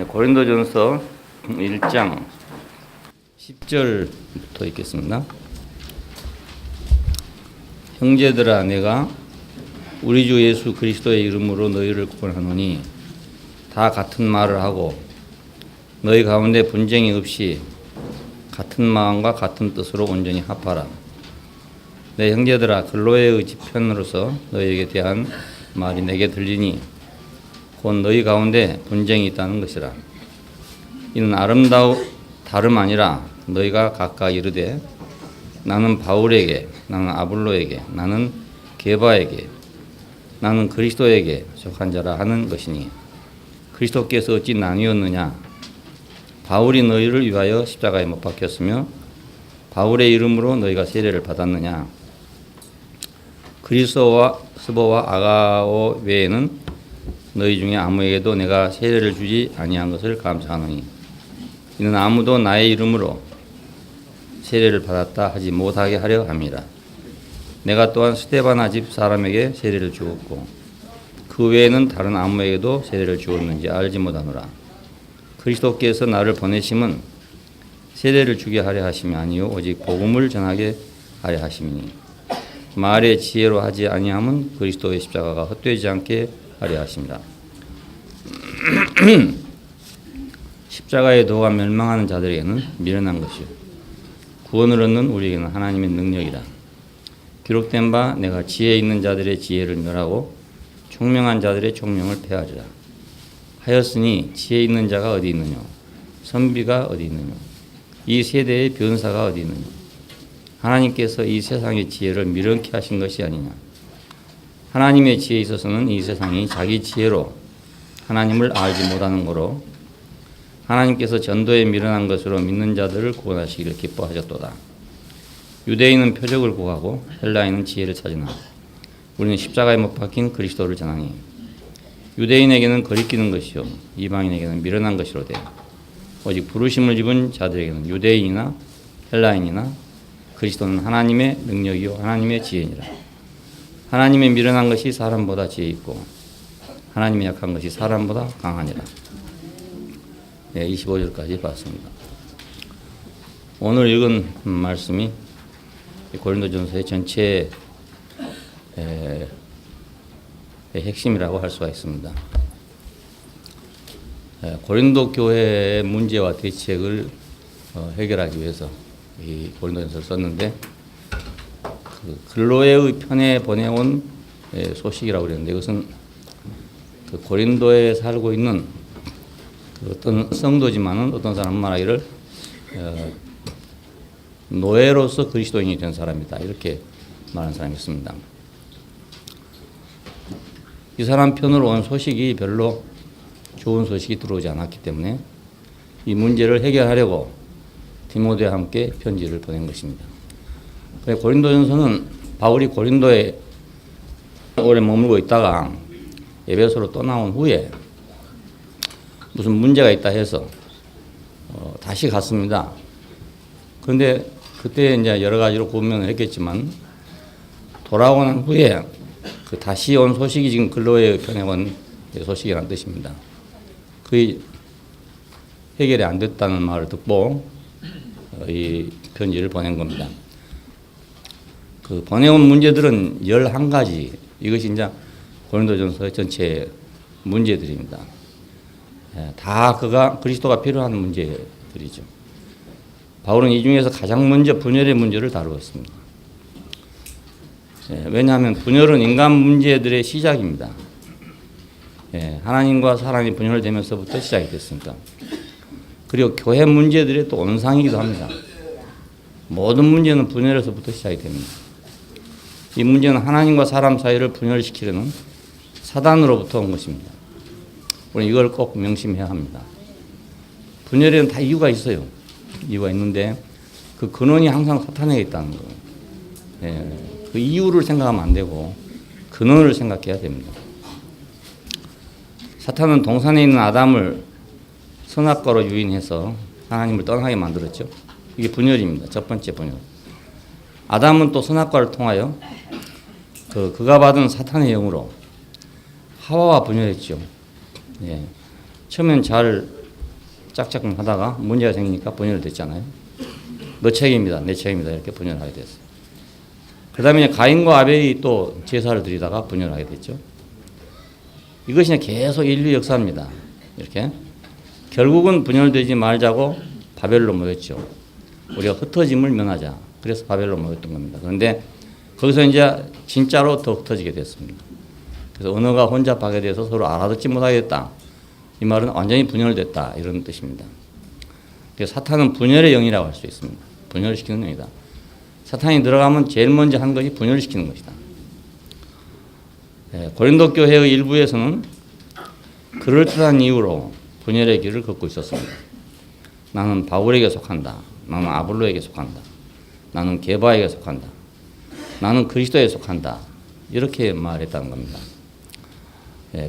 고린도전서 1장 10절부터 읽겠습니다. 형제들아, 내가 우리 주 예수 그리스도의 이름으로 너희를 구원하노니 다 같은 말을 하고 너희 가운데 분쟁이 없이 같은 마음과 같은 뜻으로 온전히 합하라. 내 형제들아, 글로에의 지편으로서 너희에게 대한 말이 내게 들리니 곧 너희 가운데 분쟁이 있다는 것이라. 이는 다름 아니라 너희가 각각 이르되 나는 바울에게, 나는 아볼로에게, 나는 게바에게, 나는 그리스도에게 속한 자라 하는 것이니 그리스도께서 어찌 나뉘었느냐? 바울이 너희를 위하여 십자가에 못 박혔으며 바울의 이름으로 너희가 세례를 받았느냐? 그리스도와 스보와 아가오 외에는 너희 중에 아무에게도 내가 세례를 주지 아니한 것을 감사하노니 이는 아무도 나의 이름으로 세례를 받았다 하지 못하게 하려 함이라. 내가 또한 스데바나 집 사람에게 세례를 주었고 그 외에는 다른 아무에게도 세례를 주었는지 알지 못하노라. 그리스도께서 나를 보내심은 세례를 주게 하려 하심이 아니요 오직 복음을 전하게 하려 하심이니 말의 지혜로 하지 아니함은 그리스도의 십자가가 헛되지 않게 하려 하심이라. 십자가의 도가 멸망하는 자들에게는 미련한 것이요 구원을 얻는 우리에게는 하나님의 능력이라. 기록된 바 내가 지혜 있는 자들의 지혜를 멸하고 총명한 자들의 총명을 폐하리라 하였으니 지혜 있는 자가 어디 있느냐? 선비가 어디 있느냐? 이 세대의 변사가 어디 있느냐? 하나님께서 이 세상의 지혜를 미련케 하신 것이 아니냐? 하나님의 지혜에 있어서는 이 세상이 자기 지혜로 하나님을 알지 못하는 거로 하나님께서 전도에 미련한 것으로 믿는 자들을 구원하시기를 기뻐하셨도다. 유대인은 표적을 구하고 헬라인은 지혜를 찾으나 우리는 십자가에 못 박힌 그리스도를 전하니 유대인에게는 거리끼는 것이요 이방인에게는 미련한 것이로되 오직 부르심을 입은 자들에게는 유대인이나 헬라인이나 그리스도는 하나님의 능력이요 하나님의 지혜니라. 하나님의 미련한 것이 사람보다 지혜 있고 하나님의 약한 것이 사람보다 강하니라. 25절까지 봤습니다. 오늘 읽은 말씀이 고린도전서의 전체 핵심이라고 할 수가 있습니다. 고린도 교회의 문제와 대책을 해결하기 위해서 이 고린도전서를 썼는데 그 글로에의 편에 보내온 소식이라고 그랬는데 이것은 그 고린도에 살고 있는 그 어떤 성도지만은 어떤 사람은 말하기를 노예로서 그리스도인이 된 사람이다 이렇게 말하는 사람이 있습니다. 이 사람 편으로 온 소식이 별로 좋은 소식이 들어오지 않았기 때문에 이 문제를 해결하려고 디모데와 함께 편지를 보낸 것입니다. 고린도전서는 바울이 고린도에 오래 머물고 있다가 에베소로 떠나온 후에 무슨 문제가 있다 해서 다시 갔습니다. 그런데 그때 이제 여러 가지로 고민을 했겠지만 돌아오고 난 후에 그 다시 온 소식이 지금 글로에 편에온 소식이라는 뜻입니다. 그게 해결이 안 됐다는 말을 듣고 이 편지를 보낸 겁니다. 그 보내온 문제들은 11가지, 이것이 이제 고린도전서의 전체 문제들입니다. 다 그리스도가 필요한 문제들이죠. 바울은 이 중에서 가장 먼저 분열의 문제를 다루었습니다. 왜냐하면 분열은 인간 문제들의 시작입니다. 하나님과 사람이 분열되면서부터 시작이 됐으니까. 그리고 교회 문제들의 또 온상이기도 합니다. 모든 문제는 분열에서부터 시작이 됩니다. 이 문제는 하나님과 사람 사이를 분열시키려는 사단으로부터 온 것입니다. 우리는 이걸 꼭 명심해야 합니다. 분열에는 다 이유가 있어요. 이유가 있는데 그 근원이 항상 사탄에 있다는 거예요. 그 이유를 생각하면 안 되고 근원을 생각해야 됩니다. 사탄은 동산에 있는 아담을 선악과로 유인해서 하나님을 떠나게 만들었죠. 이게 분열입니다. 첫 번째 분열. 아담은 또 선악과를 통하여 그가 받은 사탄의 영으로 하와와 분열했죠. 처음엔 잘 짝짝꿍 하다가 문제가 생기니까 분열됐잖아요. 너 책임이다, 내 책임이다 이렇게 분열하게 됐어요. 그 다음에 가인과 아벨이 또 제사를 드리다가 분열하게 됐죠. 이것이 계속 인류 역사입니다. 이렇게 결국은 분열되지 말자고 바벨로 모였죠. 우리가 흩어짐을 면하자. 그래서 바벨로 모였던 겁니다. 그런데 거기서 이제 진짜로 더 흩어지게 됐습니다. 그래서 언어가 혼잡하게 돼서 서로 알아듣지 못하게 됐다. 이 말은 완전히 분열됐다 이런 뜻입니다. 그래서 사탄은 분열의 영이라고 할 수 있습니다. 분열시키는 영이다. 사탄이 들어가면 제일 먼저 한 것이 분열시키는 것이다. 고린도 교회의 일부에서는 그럴듯한 이유로 분열의 길을 걷고 있었습니다. 나는 바울에게 속한다. 나는 아볼로에게 속한다. 나는 게바에게 속한다. 나는 그리스도에 속한다. 이렇게 말했다는 겁니다.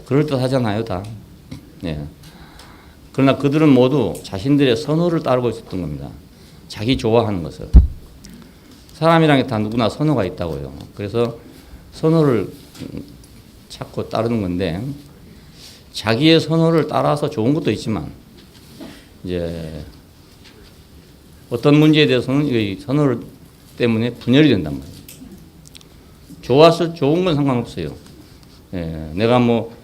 그럴듯하잖아요, 다. 그러나 그들은 모두 자신들의 선호를 따르고 있었던 겁니다. 자기 좋아하는 것을. 사람이란 게 다 누구나 선호가 있다고요. 그래서 선호를 찾고 따르는 건데 자기의 선호를 따라서 좋은 것도 있지만 이제 어떤 문제에 대해서는 이 선호를 때문에 분열이 된단 말이에요. 좋아서 좋은 건 상관없어요. 내가 뭐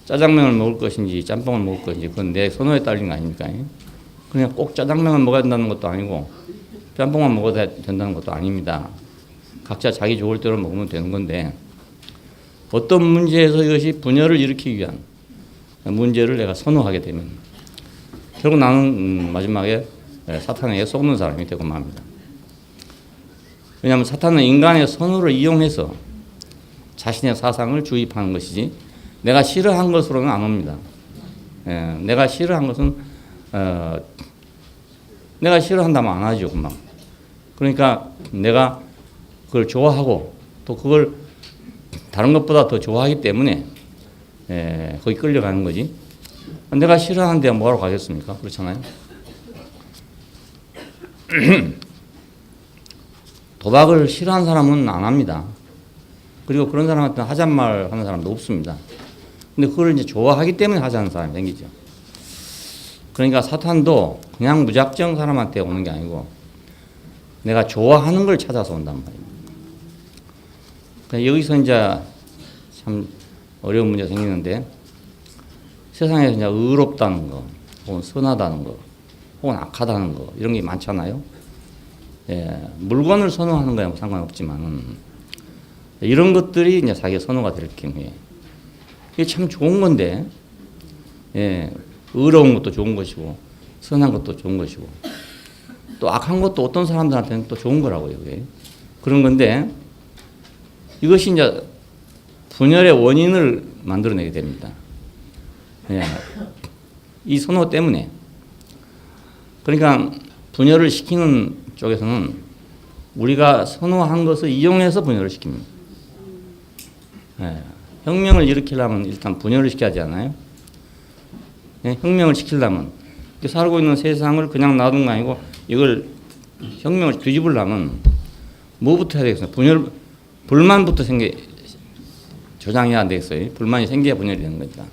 짜장면을 먹을 것인지 짬뽕을 먹을 것인지 그건 내 선호에 따르는 거 아닙니까? 그냥 꼭 짜장면을 먹어야 된다는 것도 아니고 짬뽕만 먹어야 된다는 것도 아닙니다. 각자 자기 좋을 대로 먹으면 되는 건데 어떤 문제에서 이것이 분열을 일으키기 위한 문제를 내가 선호하게 되면 결국 나는 마지막에 사탄에게 속는 사람이 되고 맙니다. 왜냐하면 사탄은 인간의 선호를 이용해서 자신의 사상을 주입하는 것이지 내가 싫어한 것으로는 안 옵니다. 내가 싫어한 것은 내가 싫어한다면 안 하죠, 금방. 그러니까 내가 그걸 좋아하고 또 그걸 다른 것보다 더 좋아하기 때문에 거기 끌려가는 거지. 내가 싫어하는데 뭐하러 가겠습니까? 그렇잖아요. 도박을 싫어하는 사람은 안 합니다. 그리고 그런 사람한테 하잔 말 하는 사람도 없습니다. 근데 그걸 이제 좋아하기 때문에 하자는 사람이 생기죠. 그러니까 사탄도 그냥 무작정 사람한테 오는 게 아니고 내가 좋아하는 걸 찾아서 온단 말입니다. 그러니까 여기서 이제 참 어려운 문제가 생기는데 세상에서 이제 의롭다는 거, 혹은 선하다는 거, 혹은 악하다는 거 이런 게 많잖아요. 물건을 선호하는 거야 상관없지만은 이런 것들이 이제 자기의 선호가 될 경우에 이게 참 좋은 건데, 의로운 것도 좋은 것이고 선한 것도 좋은 것이고 또 악한 것도 어떤 사람들한테는 또 좋은 거라고요. 이게. 그런 건데 이것이 이제 분열의 원인을 만들어내게 됩니다. 이 선호 때문에. 그러니까 분열을 시키는 쪽에서는 우리가 선호한 것을 이용해서 분열을 시킵니다. 혁명을 일으키려면 일단 분열을 시켜야 하지 않아요? 혁명을 시키려면 살고 있는 세상을 그냥 놔둔 거 아니고 이걸 혁명을 뒤집으려면 뭐부터 해야 되겠어요? 불만부터 조장해야 안 되겠어요? 불만이 생겨야 분열이 되는 거니까.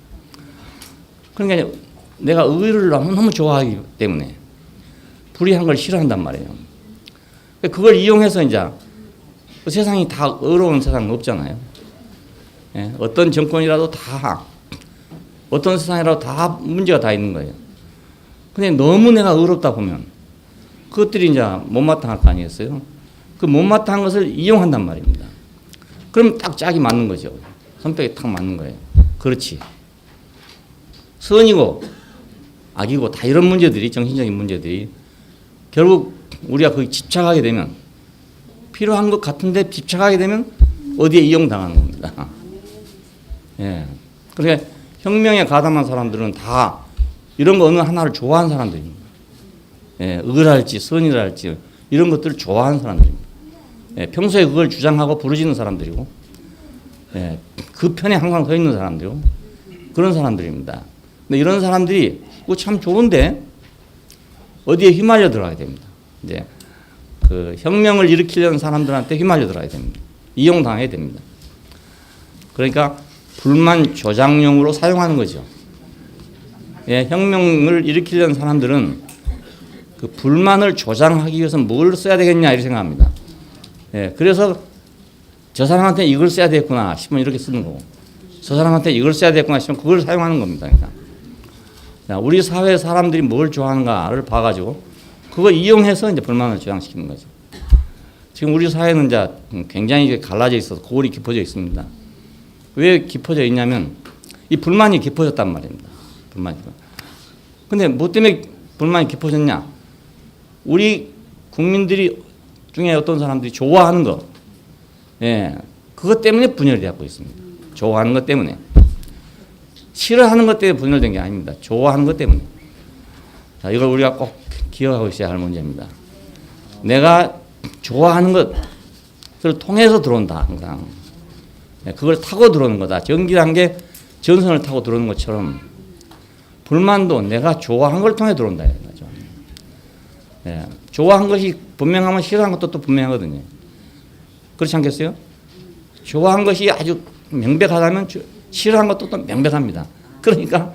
그러니까 내가 의를 너무 좋아하기 때문에 불의한 걸 싫어한단 말이에요. 그걸 이용해서 이제 세상이 다 의로운 세상은 없잖아요. 어떤 정권이라도 다 어떤 세상이라도 다 문제가 다 있는 거예요. 근데 너무 내가 의롭다 보면 그것들이 이제 못마땅할 거 아니겠어요? 그 못마땅한 것을 이용한단 말입니다. 그럼 딱 짝이 맞는 거죠. 손뼉이 탁 맞는 거예요. 그렇지. 선이고 악이고 다 이런 문제들이 정신적인 문제들이 결국 우리가 거기 집착하게 되면 필요한 것 같은데 집착하게 되면 어디에 이용당하는 겁니다. 그러니까 혁명에 가담한 사람들은 다 이런 거 어느 하나를 좋아하는 사람들입니다. 의랄지 선이랄지 이런 것들을 좋아하는 사람들입니다. 평소에 그걸 주장하고 부르짖는 사람들이고 그 편에 항상 서 있는 사람들이고 그런 사람들입니다. 근데 이런 사람들이 그거 참 좋은데 어디에 휘말려 들어가게 됩니다. 이제 그 혁명을 일으키려는 사람들한테 휘말려 들어가게 됩니다. 이용당하게 됩니다. 그러니까 불만 조장용으로 사용하는 거죠. 예, 혁명을 일으키려는 사람들은 그 불만을 조장하기 위해서 뭘 써야 되겠냐 이렇게 생각합니다. 예, 그래서 저 사람한테 이걸 써야 되겠구나 싶으면 이렇게 쓰는 거고, 저 사람한테 이걸 써야 되겠구나 싶으면 그걸 사용하는 겁니다. 그러니까 우리 사회 사람들이 뭘 좋아하는가를 봐가지고 그거 이용해서 이제 불만을 조장시키는 거죠. 지금 우리 사회는 이제 굉장히 갈라져 있어서 골이 깊어져 있습니다. 왜 깊어져 있냐면 이 불만이 깊어졌단 말입니다. 불만이. 근데 뭐 때문에 불만이 깊어졌냐? 우리 국민들이 중에 어떤 사람들이 좋아하는 거, 예, 그것 때문에 분열이 되고 있습니다. 좋아하는 것 때문에. 싫어하는 것 때문에 분열된 게 아닙니다. 좋아하는 것 때문에. 자, 이걸 우리가 꼭 기억하고 있어야 할 문제입니다. 내가 좋아하는 것을 통해서 들어온다, 항상. 예, 그걸 타고 들어오는 거다. 전기란 게 전선을 타고 들어오는 것처럼 불만도 내가 좋아하는 걸 통해 들어온다. 이거죠. 예, 좋아한 것이 분명하면 싫어한 것도 또 분명하거든요. 그렇지 않겠어요? 좋아한 것이 아주 명백하다면 싫어한 것도 또 명백합니다. 그러니까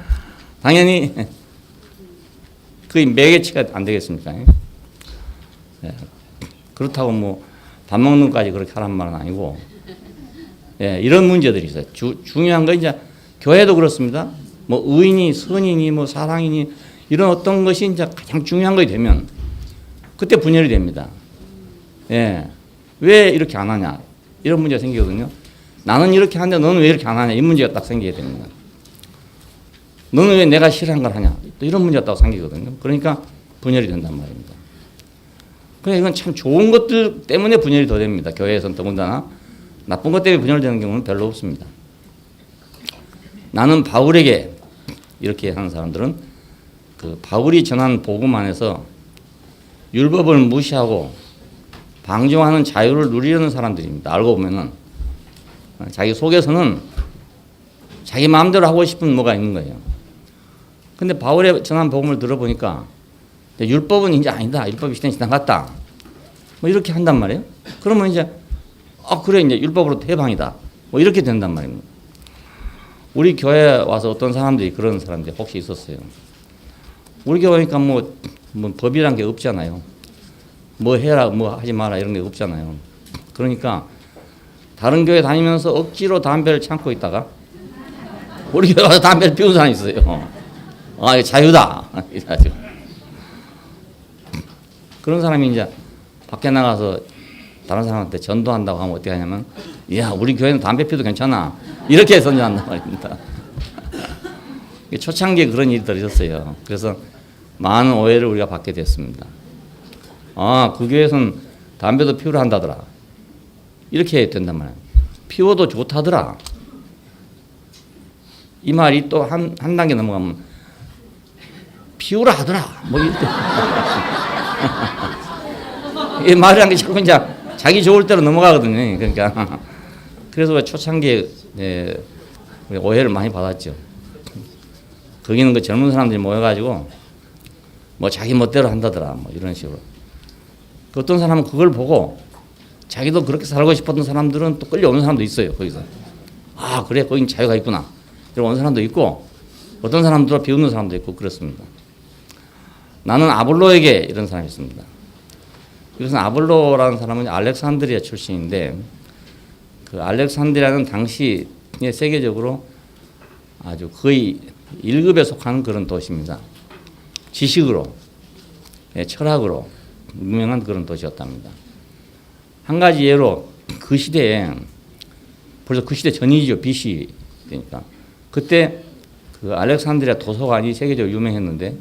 당연히 그게 매개치가 안 되겠습니까? 예, 그렇다고 뭐 밥 먹는 것까지 그렇게 하란 말은 아니고, 예, 이런 문제들이 있어요. 중요한 건 이제 교회도 그렇습니다. 뭐 의인이, 선인이, 뭐 사랑이니 이런 어떤 것이 이제 가장 중요한 것이 되면 그때 분열이 됩니다. 예, 왜 이렇게 안 하냐 이런 문제가 생기거든요. 나는 이렇게 하는데 너는 왜 이렇게 안 하냐 이 문제가 딱 생기게 됩니다. 너는 왜 내가 싫어한 걸 하냐 또 이런 문제가 딱 생기거든요. 그러니까 분열이 된단 말입니다. 그러니까 이건 참 좋은 것들 때문에 분열이 더 됩니다. 교회에서는 더군다나 나쁜 것 때문에 분열되는 경우는 별로 없습니다. 나는 바울에게 이렇게 하는 사람들은 그 바울이 전한 복음 안에서 율법을 무시하고 방종하는 자유를 누리려는 사람들입니다. 알고 보면은 자기 속에서는 자기 마음대로 하고 싶은 뭐가 있는 거예요. 근데 바울의 전한 복음을 들어보니까 율법은 이제 아니다. 율법이 시대는 지나갔다. 뭐 이렇게 한단 말이에요. 그러면 이제 그래 이제 율법으로 해방이다. 뭐 이렇게 된단 말입니다. 우리 교회에 와서 어떤 사람들이 그런 사람들이 혹시 있었어요. 우리 교회니까 뭐 법이란 게 없잖아요. 뭐 해라 뭐 하지 마라 이런 게 없잖아요. 그러니까 다른 교회 다니면서 억지로 담배를 참고 있다가 우리 교회 와서 담배를 피우는 사람이 있어요. 이거 자유다. 이래가지고. 그런 사람이 이제 밖에 나가서 다른 사람한테 전도한다고 하면 어떻게 하냐면, 야, 우리 교회는 담배 피워도 괜찮아. 이렇게 선전한단 말입니다. 초창기에 그런 일들이 있었어요. 그래서 많은 오해를 우리가 받게 됐습니다. 그 교회에서는 담배도 피우라 한다더라. 이렇게 된단 말이에요. 피워도 좋다더라. 이 말이 또 한 단계 넘어가면 피우라 하더라. 뭐 이렇게. 이 말이란 게 자꾸 이제 자기 좋을 대로 넘어가거든요. 그러니까 그래서 초창기에 오해를 많이 받았죠. 거기는 그 젊은 사람들이 모여가지고 뭐 자기 멋대로 한다더라. 뭐 이런 식으로. 어떤 사람은 그걸 보고 자기도 그렇게 살고 싶었던 사람들은 또 끌려오는 사람도 있어요. 거기서. 그래, 거긴 자유가 있구나. 이러고 오는 사람도 있고, 어떤 사람들은 비웃는 사람도 있고 그렇습니다. 나는 아볼로에게 이런 사람이 있습니다. 이것은 아볼로라는 사람은 알렉산드리아 출신인데, 그 알렉산드리아는 당시 세계적으로 아주 거의 1급에 속하는 그런 도시입니다. 지식으로, 철학으로 유명한 그런 도시였답니다. 한 가지 예로 그 시대에, 벌써 그 시대 전이죠. BC 되니까. 그때 그 알렉산드리아 도서관이 세계적으로 유명했는데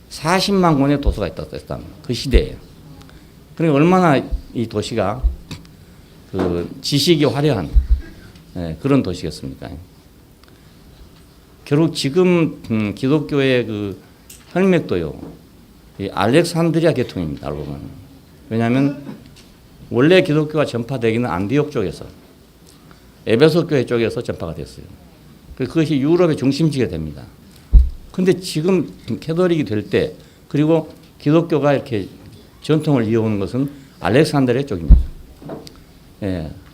40만 권의 도서가 있다고 했답니다. 그 시대에. 그러니까 얼마나 이 도시가 그 지식이 화려한 그런 도시였습니까? 결국 지금 기독교의 그 혈맥도요, 이 알렉산드리아 계통입니다. 알고 보면. 왜냐하면 원래 기독교가 전파되기는 안디옥 쪽에서, 에베소 교회 쪽에서 전파가 됐어요. 그것이 유럽의 중심지가 됩니다. 근데 지금 캐톨릭이 될 때, 그리고 기독교가 이렇게 전통을 이어오는 것은 알렉산드리아 쪽입니다.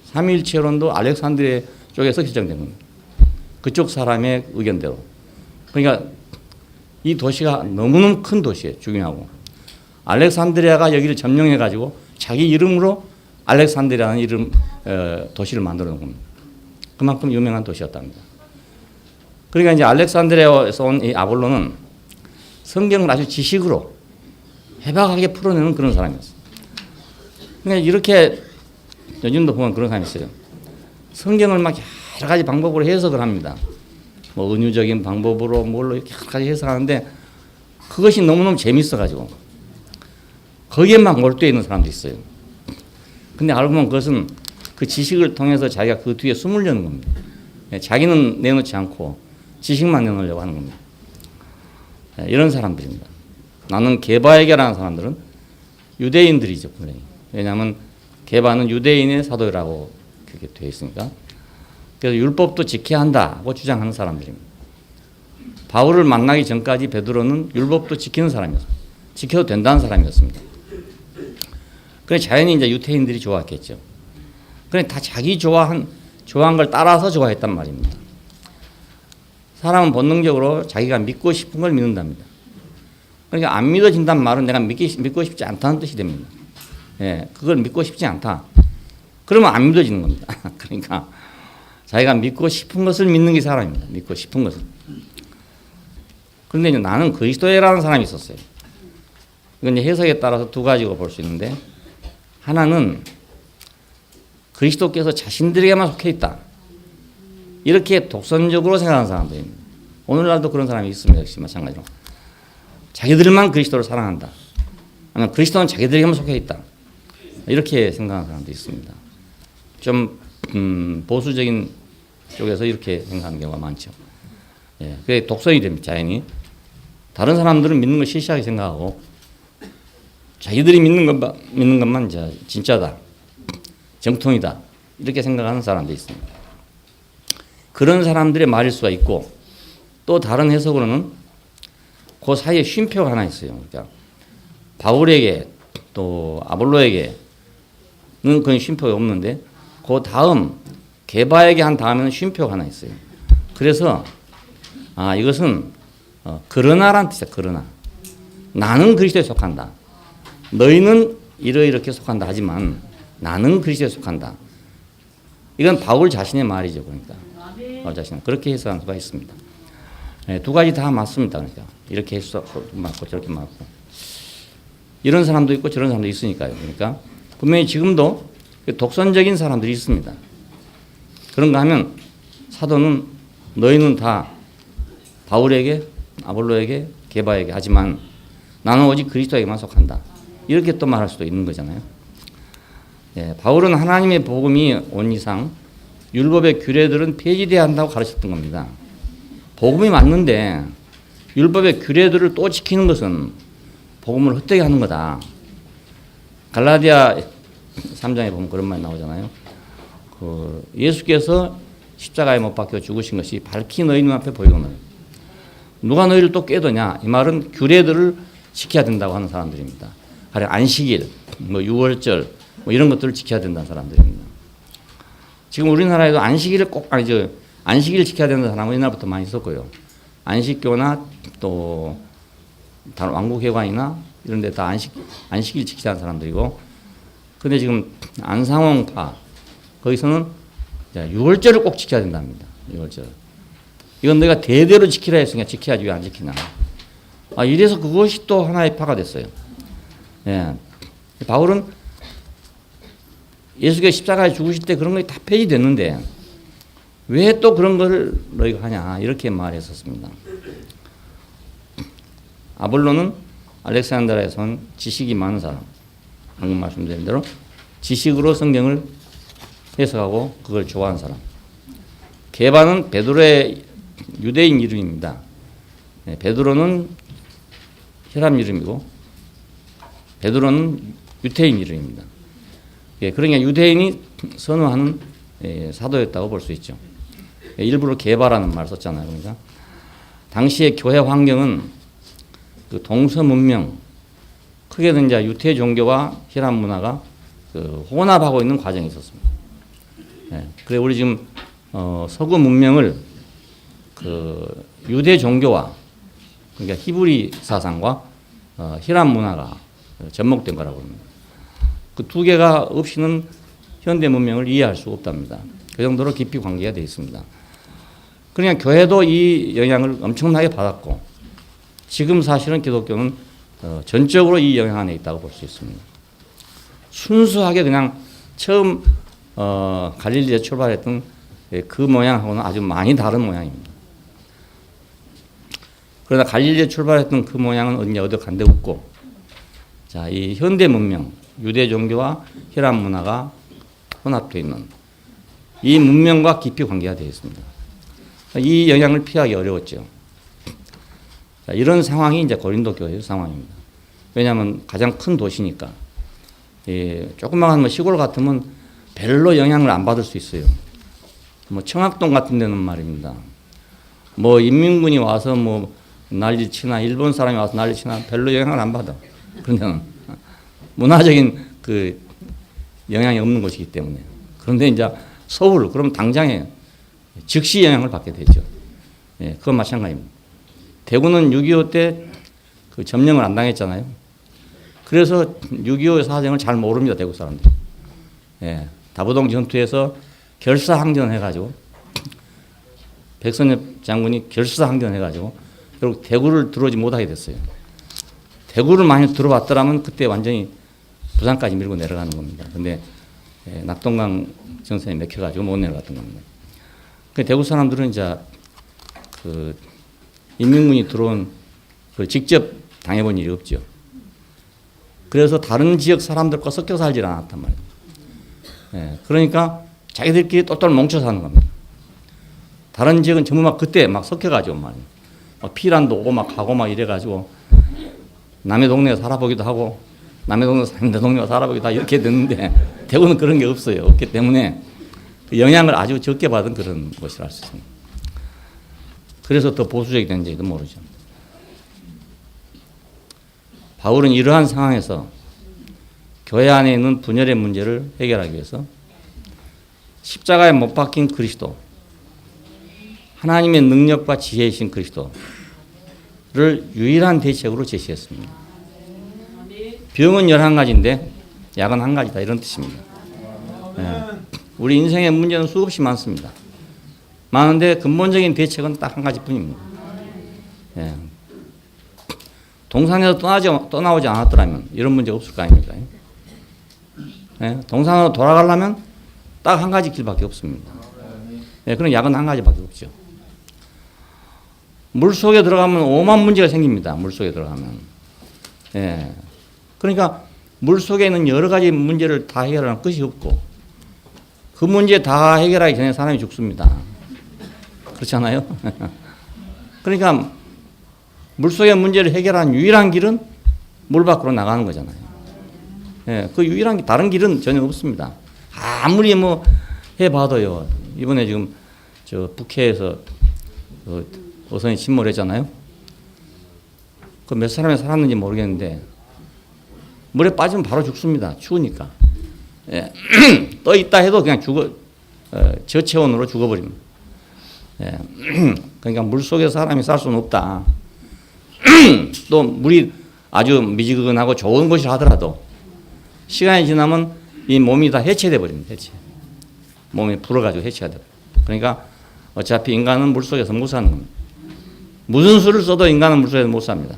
삼위일체론도 알렉산드리아 쪽에서 결정된 겁니다. 그쪽 사람의 의견대로. 그러니까 이 도시가 너무너무 큰 도시예요. 중요하고. 알렉산드리아가 여기를 점령해가지고 자기 이름으로 알렉산드리아라는 이름 도시를 만들어 놓은 겁니다. 그만큼 유명한 도시였답니다. 그러니까 이제 알렉산드리아에서 온 이 아볼로는 성경을 아주 지식으로 해박하게 풀어내는 그런 사람이었어요. 그러니까 이렇게 요즘도 보면 그런 사람이 있어요. 성경을 막 여러 가지 방법으로 해석을 합니다. 뭐 은유적인 방법으로 뭘로 이렇게 여러 가지 해석하는데 그것이 너무너무 재밌어가지고 거기에만 몰두해 있는 사람도 있어요. 근데 알고 보면 그것은 그 지식을 통해서 자기가 그 뒤에 숨으려는 겁니다. 자기는 내놓지 않고 지식만 내놓으려고 하는 겁니다. 이런 사람들입니다. 나는 게바에게라는 사람들은 유대인들이죠, 분명히. 왜냐하면 게바는 유대인의 사도라고 그렇게 되어 있으니까. 그래서 율법도 지켜야 한다고 주장하는 사람들입니다. 바울을 만나기 전까지 베드로는 율법도 지키는 사람이었어요. 지켜도 된다는 사람이었습니다. 그래서 자연히 이제 유대인들이 좋아했겠죠. 그래 다 자기 좋아한 걸 따라서 좋아했단 말입니다. 사람은 본능적으로 자기가 믿고 싶은 걸 믿는답니다. 그러니까 안 믿어진다는 말은 내가 믿고 싶지 않다는 뜻이 됩니다. 예, 그걸 믿고 싶지 않다. 그러면 안 믿어지는 겁니다. 그러니까 자기가 믿고 싶은 것을 믿는 게 사람입니다. 믿고 싶은 것을. 그런데 이제 나는 그리스도라는 사람이 있었어요. 이건 이제 해석에 따라서 두 가지로 볼 수 있는데 하나는 그리스도께서 자신들에게만 속해 있다. 이렇게 독선적으로 생각하는 사람들입니다. 오늘날도 그런 사람이 있습니다. 역시 마찬가지로. 자기들만 그리스도를 사랑한다. 아니면 그리스도는 자기들에게만 속해 있다. 이렇게 생각하는 사람도 있습니다. 좀 보수적인 쪽에서 이렇게 생각하는 경우가 많죠. 예, 그게 독선이 됩니다. 자연히. 다른 사람들은 믿는 걸 시시하게 생각하고 자기들이 믿는 것만 이제 진짜다. 정통이다. 이렇게 생각하는 사람도 있습니다. 그런 사람들의 말일 수가 있고 또 다른 해석으로는 그 사이에 쉼표가 하나 있어요. 그러니까 바울에게 또 아볼로에게는 그런 쉼표가 없는데 그 다음 게바에게 한 다음에는 쉼표가 하나 있어요. 그래서 이것은 그러나라는 뜻이야. 그러나 나는 그리스도에 속한다. 너희는 이렇게 속한다 하지만 나는 그리스도에 속한다. 이건 바울 자신의 말이죠. 그러니까 바울 자신은 그렇게 해석할 수가 있습니다. 네, 두 가지 다 맞습니다. 그러니까 이렇게 해서 맞고 저렇게 맞고 이런 사람도 있고 저런 사람도 있으니까요. 그러니까 분명히 지금도 독선적인 사람들이 있습니다. 그런가 하면 사도는 너희는 다 바울에게 아볼로에게 게바에게 하지만 나는 오직 그리스도에게만 속한다. 이렇게 또 말할 수도 있는 거잖아요. 예, 바울은 하나님의 복음이 온 이상 율법의 규례들은 폐지돼야 한다고 가르쳤던 겁니다. 복음이 맞는데 율법의 규례들을 또 지키는 것은 복음을 헛되게 하는 거다. 갈라디아 3장에 보면 그런 말이 나오잖아요. 예수께서 십자가에 못 박혀 죽으신 것이 밝히 너희 눈앞에 보이거늘 누가 너희를 또 깨더냐. 이 말은 규례들을 지켜야 된다고 하는 사람들입니다. 가령 안식일, 유월절 이런 것들을 지켜야 된다는 사람들입니다. 지금 우리나라에도 안식일을 안식일을 지켜야 된다는 사람은 옛날부터 많이 있었고요. 안식교나 또 다른 왕국회관이나 이런 데 다 안식일 지키자는 사람들이고 근데 지금 안상홍파 거기서는 6월절을 꼭 지켜야 된답니다. 6월절. 이건 내가 대대로 지키라 했으니까 지켜야지 왜 안 지키나. 이래서 그것이 또 하나의 파가 됐어요. 예. 바울은 예수께서 십자가에 죽으실 때 그런 것이 다 폐지됐는데 왜 또 그런 것을 너희가 하냐 이렇게 말했었습니다. 아볼로는 알렉산드리아에서 온 지식이 많은 사람, 방금 말씀드린 대로 지식으로 성경을 해석하고 그걸 좋아하는 사람. 게바는 베드로의 유대인 이름입니다. 베드로는 혈압 이름이고 베드로는 유태인 이름입니다. 그러니까 유대인이 선호하는 사도였다고 볼 수 있죠. 일부러 게바라는 말을 썼잖아요. 그러니까 당시의 교회 환경은 그 동서 문명, 크게는 이제 유태 종교와 혈압 문화가 혼합하고 있는 과정이 있었습니다. 그래 우리 지금 서구 문명을 유대 종교와 그러니까 히브리 사상과 히람 문화가 접목된 거라고 합니다. 그 두 개가 없이는 현대 문명을 이해할 수 없답니다. 그 정도로 깊이 관계가 되어 있습니다. 그러니까 교회도 이 영향을 엄청나게 받았고 지금 사실은 기독교는 전적으로 이 영향 안에 있다고 볼 수 있습니다. 순수하게 그냥 처음 갈릴리에 출발했던 그 모양하고는 아주 많이 다른 모양입니다. 그러나 갈릴리에 출발했던 그 모양은 어디 간데 없고, 자, 이 현대 문명, 유대 종교와 히람 문화가 혼합되어 있는 이 문명과 깊이 관계가 되어 있습니다. 이 영향을 피하기 어려웠죠. 자, 이런 상황이 이제 고린도 교회의 상황입니다. 왜냐하면 가장 큰 도시니까. 조그마한 시골 같으면 별로 영향을 안 받을 수 있어요. 뭐 청학동 같은 데는 말입니다. 뭐 인민군이 와서 뭐 난리치나 일본 사람이 와서 난리치나 별로 영향을 안 받아. 그런데 문화적인 그 영향이 없는 곳이기 때문에. 그런데 이제 서울 그럼 당장에 즉시 영향을 받게 되죠. 예, 그건 마찬가지입니다. 대구는 6.25 때 그 점령을 안 당했잖아요. 그래서 6.25 사정을 잘 모릅니다, 대구 사람들. 예, 다부동 전투에서 결사항전해가지고 백선엽 장군이 결사항전해가지고 결국 대구를 들어오지 못하게 됐어요. 대구를 많이 들어왔더라면 그때 완전히 부산까지 밀고 내려가는 겁니다. 근데 낙동강 전선에 맥혀가지고 못 내려갔던 겁니다. 그 대구 사람들은 이제 그 인민군이 들어온 걸 직접 당해본 일이 없죠. 그래서 다른 지역 사람들과 섞여 살질 않았단 말이에요. 예, 그러니까 자기들끼리 똘똘 뭉쳐 사는 겁니다. 다른 지역은 전부 막 그때 막 섞여가지고 말이에요. 막 피란도 오고 막 가고 막 이래가지고 남의 동네에 살아보기도 하고 남의 동네 내 동네에 살아보기도 하고 이렇게 됐는데 대구는 그런 게 없어요. 없기 때문에 그 영향을 아주 적게 받은 그런 것이라 할 수 있습니다. 그래서 더 보수적이 된지도 모르죠. 바울은 이러한 상황에서 교회 안에 있는 분열의 문제를 해결하기 위해서 십자가에 못 박힌 그리스도, 하나님의 능력과 지혜이신 그리스도를 유일한 대책으로 제시했습니다. 병은 11가지인데 약은 한 가지다 이런 뜻입니다. 네. 우리 인생의 문제는 수없이 많습니다. 많은데 근본적인 대책은 딱 한 가지뿐입니다. 네. 동산에서 떠나오지 않았더라면 이런 문제가 없을 거 아닙니까? 네? 동산으로 돌아가려면 딱 한 가지 길밖에 없습니다. 네, 그런 약은 한 가지밖에 없죠. 물속에 들어가면 오만 문제가 생깁니다. 물속에 들어가면. 네. 그러니까 물속에 있는 여러 가지 문제를 다 해결하는 것이 없고 그 문제 다 해결하기 전에 사람이 죽습니다. 그렇잖아요? 그러니까 물속의 문제를 해결하는 유일한 길은 물 밖으로 나가는 거잖아요. 예, 그 유일한 다른 길은 전혀 없습니다. 아무리 뭐 해봐도요. 이번에 지금 저 북해에서 어선이 침몰했잖아요. 그 몇 사람이 살았는지 모르겠는데 물에 빠지면 바로 죽습니다. 추우니까. 예. 떠 있다 해도 그냥 저체온으로 죽어버립니다. 예. 그러니까 물 속에 사람이 살 수는 없다. 또 물이 아주 미지근하고 좋은 곳이라 하더라도 시간이 지나면 이 몸이 다 해체돼 버립니다. 해체. 몸이 불어가지고 해체가 돼요. 그러니까 어차피 인간은 물 속에서 못 사는 겁니다. 무슨 수를 써도 인간은 물 속에서 못 삽니다.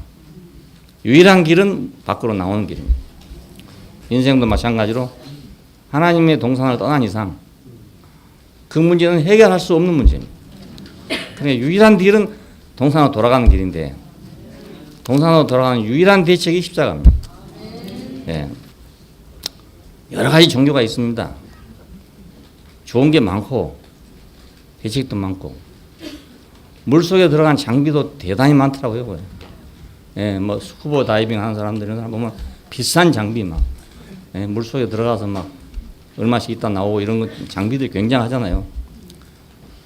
유일한 길은 밖으로 나오는 길입니다. 인생도 마찬가지로 하나님의 동산을 떠난 이상 그 문제는 해결할 수 없는 문제입니다. 그러니까 유일한 길은 동산으로 돌아가는 길인데 동산으로 돌아가는 유일한 대책이 십자가입니다. 예. 여러 가지 종교가 있습니다. 좋은 게 많고 대책도 많고 물속에 들어간 장비도 대단히 많더라고요. 예, 뭐 스쿠버 다이빙 하는 사람들은 보면 비싼 장비 막 예, 물속에 들어가서 막 얼마씩 있다 나오고 이런 거 장비들이 굉장하잖아요.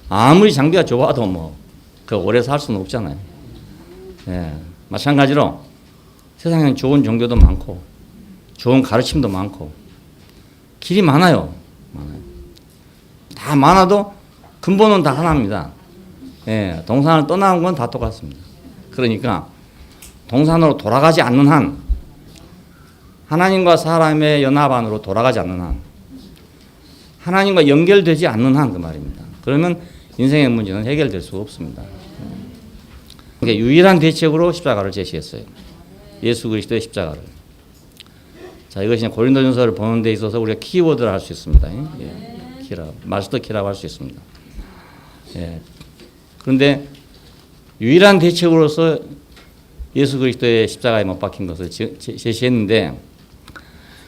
아무리 장비가 좋아도 뭐 그 오래 살 수는 없잖아요. 예, 마찬가지로 세상에는 좋은 종교도 많고 좋은 가르침도 많고 길이 많아요. 다 많아도 근본은 다 하나입니다. 예, 동산을 떠나는 건 다 똑같습니다. 그러니까 동산으로 돌아가지 않는 한, 하나님과 사람의 연합 안으로 돌아가지 않는 한, 하나님과 연결되지 않는 한 그 말입니다. 그러면 인생의 문제는 해결될 수가 없습니다. 그러니까 유일한 대책으로 십자가를 제시했어요. 예수 그리스도의 십자가를. 자, 이것이 고린도전서를 보는 데 있어서 우리가 키워드를 할 수 있습니다. 예, 키라, 마스터 키라고 할 수 있습니다. 예. 그런데 유일한 대책으로서 예수 그리스도의 십자가에 못 박힌 것을 제시했는데,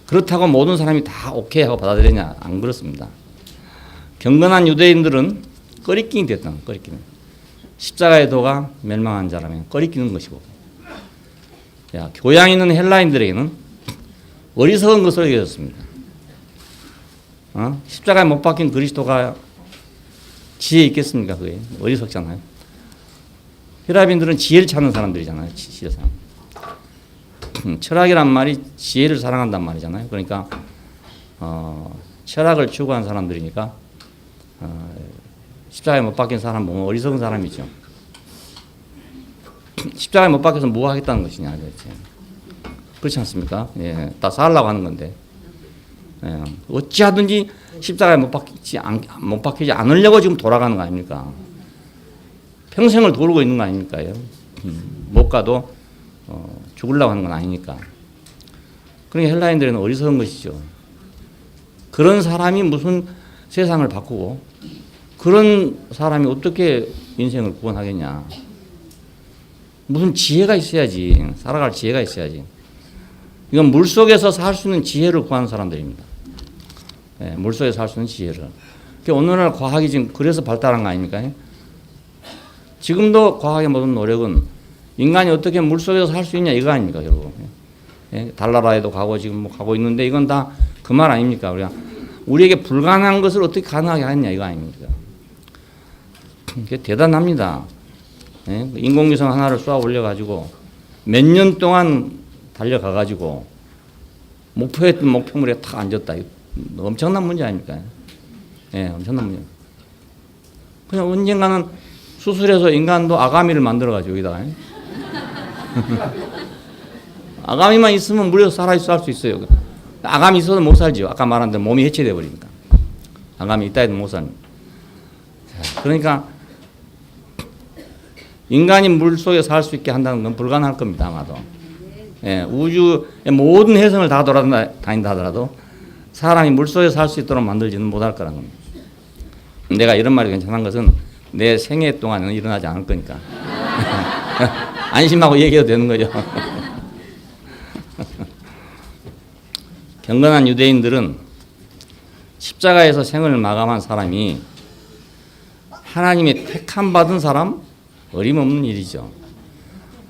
그렇다고 모든 사람이 다 오케이 하고 받아들이냐? 안 그렇습니다. 경건한 유대인들은 꺼리끼니 됐던 꺼리끼니. 십자가의 도가 멸망한 자라면 꺼리끼는 것이고, 야, 교양 있는 헬라인들에게는 어리석은 것으로 여겨졌습니다. 십자가에 못 박힌 그리스도가 지혜 있겠습니까? 그게 어리석잖아요. 헬라인들은 지혜를 찾는 사람들이잖아요. 지혜를 사람. 철학이란 말이 지혜를 사랑한단 말이잖아요. 그러니까 철학을 추구한 사람들이니까 십자가에 못 박힌 사람 보면 어리석은 사람이죠. 십자가에 못 박혀서 뭐 하겠다는 것이냐, 그렇지? 그렇지 않습니까? 예, 다 살라고 하는 건데, 예, 어찌하든지 십자가에 못 박히지 않으려고 지금 돌아가는 거 아닙니까? 평생을 도르고 있는 거 아닙니까요? 못 가도 죽으려고 하는 건 아니니까. 그러니까 헬라인들은 어리석은 것이죠. 그런 사람이 무슨 세상을 바꾸고, 그런 사람이 어떻게 인생을 구원하겠냐. 무슨 지혜가 있어야지. 살아갈 지혜가 있어야지. 이건 물속에서 살 수 있는 지혜를 구하는 사람들입니다. 네, 물속에서 살 수 있는 지혜를. 오늘날 과학이 지금 그래서 발달한 거 아닙니까? 지금도 과학의 모든 노력은 인간이 어떻게 물속에서 살 수 있냐 이거 아닙니까, 결국. 예, 달나라에도 가고 지금 뭐 가고 있는데 이건 다 그 말 아닙니까? 우리에게 불가능한 것을 어떻게 가능하게 하느냐 이거 아닙니까? 이게 대단합니다. 예? 인공위성 하나를 쏘아 올려가지고 몇 년 동안 달려가가지고 목표했던 목표물에 탁 앉았다. 엄청난 문제 아닙니까? 예, 엄청난 문제. 그냥 언젠가는 수술해서 인간도 아가미를 만들어가지고 여기다가. 아가미만 있으면 물에서 살아있어 할 수 있어요. 아가미 있어도 못 살죠. 아까 말한 대로 몸이 해체돼 버리니까. 아가미 있다 해도 못 삽니다. 그러니까 인간이 물속에 살 수 있게 한다는 건 불가능할 겁니다. 아마도. 예, 우주의 모든 해성을 다 돌아다닌다 하더라도 사람이 물속에 살 수 있도록 만들지는 못할 거라는 겁니다. 내가 이런 말이 괜찮은 것은 내 생애 동안은 일어나지 않을 거니까. 안심하고 얘기해도 되는 거죠. 경건한 유대인들은 십자가에서 생을 마감한 사람이 하나님의 택함 받은 사람, 어림없는 일이죠.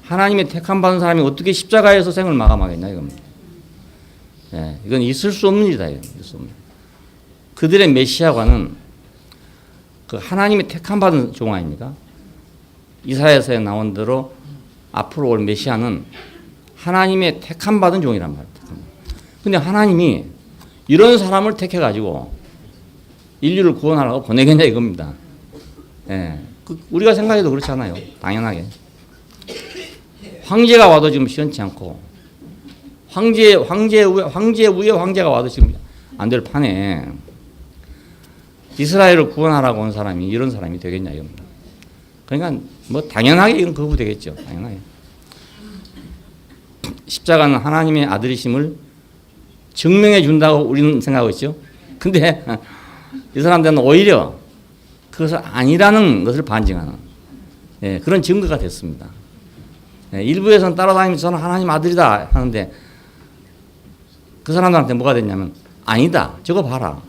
하나님의 택함 받은 사람이 어떻게 십자가에서 생을 마감하겠냐 이겁니다. 예, 이건 있을 수 없는 일이다. 그들의 메시아관은 그 하나님의 택함 받은 종 아닙니까? 이사야서에 나온 대로 앞으로 올 메시아는 하나님의 택함 받은 종이란 말입니다. 근데 하나님이 이런 사람을 택해가지고 인류를 구원하라고 보내겠냐 이겁니다. 예, 우리가 생각해도 그렇지 않아요. 당연하게. 황제가 와도 지금 시원치 않고, 황제 위에 황제가 와도 지금 안 될 판에 이스라엘을 구원하라고 온 사람이 이런 사람이 되겠냐 이겁니다. 그러니까 뭐 당연하게 이건 거부되겠죠. 당연하게. 십자가는 하나님의 아들이심을 증명해 준다고 우리는 생각하고 있죠. 근데 이 사람들은 오히려 그것을 아니라는 것을 반증하는, 예, 그런 증거가 됐습니다. 예, 일부에서는 따라다니면서 저는 하나님 아들이다 하는데 그 사람들한테 뭐가 됐냐면 아니다. 저거 봐라.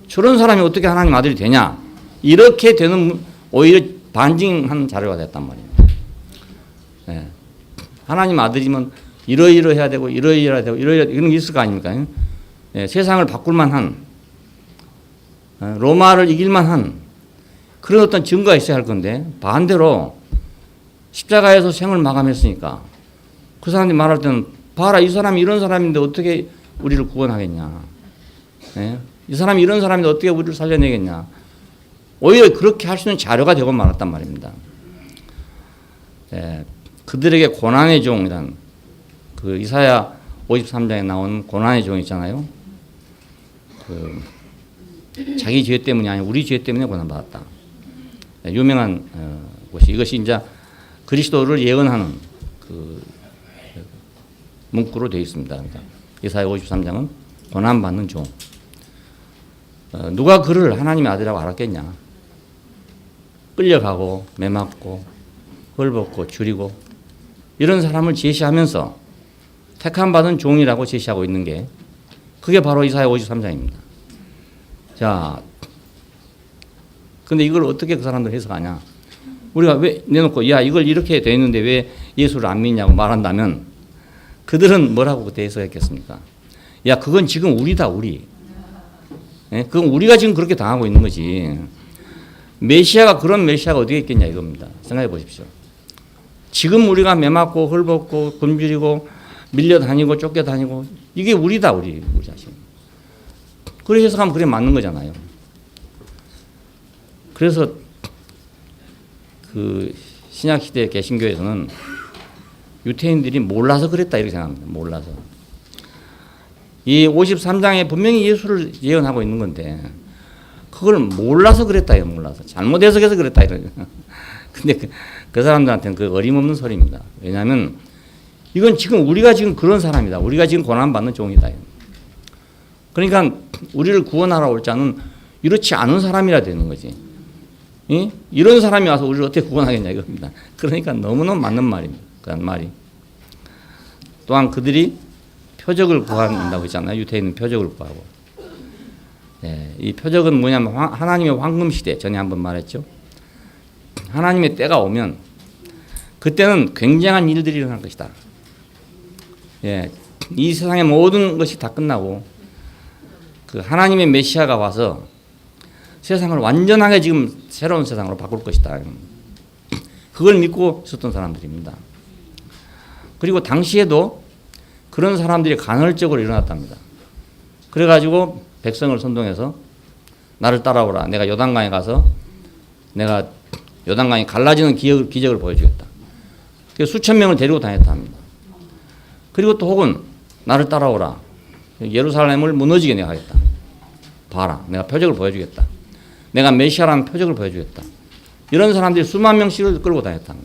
저런 사람이 어떻게 하나님 아들이 되냐. 이렇게 되는 오히려 반증한 자료가 됐단 말입니다. 예, 하나님 아들이면 이러이러해야 되고 이러이러해야 되고 이러이러 이런 게 있을 거 아닙니까? 예, 세상을 바꿀 만한, 로마를 이길 만한 그런 어떤 증거가 있어야 할 건데 반대로 십자가에서 생을 마감했으니까 그 사람들이 말할 때는 봐라 이 사람이 이런 사람인데 어떻게 우리를 구원하겠냐. 예? 이 사람이 이런 사람인데 어떻게 우리를 살려내겠냐. 오히려 그렇게 할 수 있는 자료가 되고 말았단 말입니다. 예. 그들에게 고난의 종이란 그 이사야 53장에 나온 고난의 종 있잖아요. 그 자기 죄 때문이 아니라 우리 죄 때문에 고난받았다. 유명한 곳이 이것이 이제 그리스도를 예언하는 그 문구로 되어 있습니다. 그러니까 이사야 53장은 고난받는 종. 누가 그를 하나님의 아들이라고 알았겠냐. 끌려가고 매맞고 헐벗고 줄이고 이런 사람을 제시하면서 택함받은 종이라고 제시하고 있는 게 그게 바로 이사야 53장입니다. 자, 근데 이걸 어떻게 그 사람들 해석하냐. 우리가 왜 내놓고 야 이걸 이렇게 돼 있는데 왜 예수를 안 믿냐고 말한다면 그들은 뭐라고 그때 해석했겠습니까? 야 그건 지금 우리다 우리. 예? 그건 우리가 지금 그렇게 당하고 있는 거지. 메시아가 그런 메시아가 어디에 있겠냐 이겁니다. 생각해 보십시오. 지금 우리가 매맞고 헐벗고 굶주리고 밀려다니고 쫓겨다니고 이게 우리다 우리 자신. 그렇게 해석하면 그래 맞는 거잖아요. 그래서 그 신약 시대 개신교에서는 유태인들이 몰라서 그랬다 이렇게 생각합니다. 몰라서. 이 53장에 분명히 예수를 예언하고 있는 건데 그걸 몰라서 그랬다 이거 몰라서 잘못 해석해서 그랬다 이거. 근데 그 사람들한테는 그 어림없는 소리입니다. 왜냐하면 이건 지금 우리가 지금 그런 사람이다. 우리가 지금 고난받는 종이다. 그러니까 우리를 구원하러 올 자는 이렇지 않은 사람이라 되는 거지. 예? 이런 사람이 와서 우리를 어떻게 구원하겠냐 이겁니다. 그러니까 너무너무 맞는 말입니다. 그 말이. 또한 그들이 표적을 구한다고 했잖아요. 유태인은 표적을 구하고. 예, 이 표적은 뭐냐면 하나님의 황금 시대 전에 한번 말했죠. 하나님의 때가 오면 그때는 굉장한 일들이 일어날 것이다. 예, 이 세상의 모든 것이 다 끝나고 그 하나님의 메시아가 와서 세상을 완전하게 지금 새로운 세상으로 바꿀 것이다. 그걸 믿고 있었던 사람들입니다. 그리고 당시에도 그런 사람들이 간헐적으로 일어났답니다. 그래가지고 백성을 선동해서 나를 따라오라. 내가 요단강에 가서 내가 요단강이 갈라지는 기적을 보여주겠다. 그래서 수천 명을 데리고 다녔다 합니다. 그리고 또 혹은 나를 따라오라. 예루살렘을 무너지게 내가 하겠다. 봐라. 내가 표적을 보여주겠다. 내가 메시아라는 표적을 보여주겠다. 이런 사람들이 수만 명씩을 끌고 다녔다.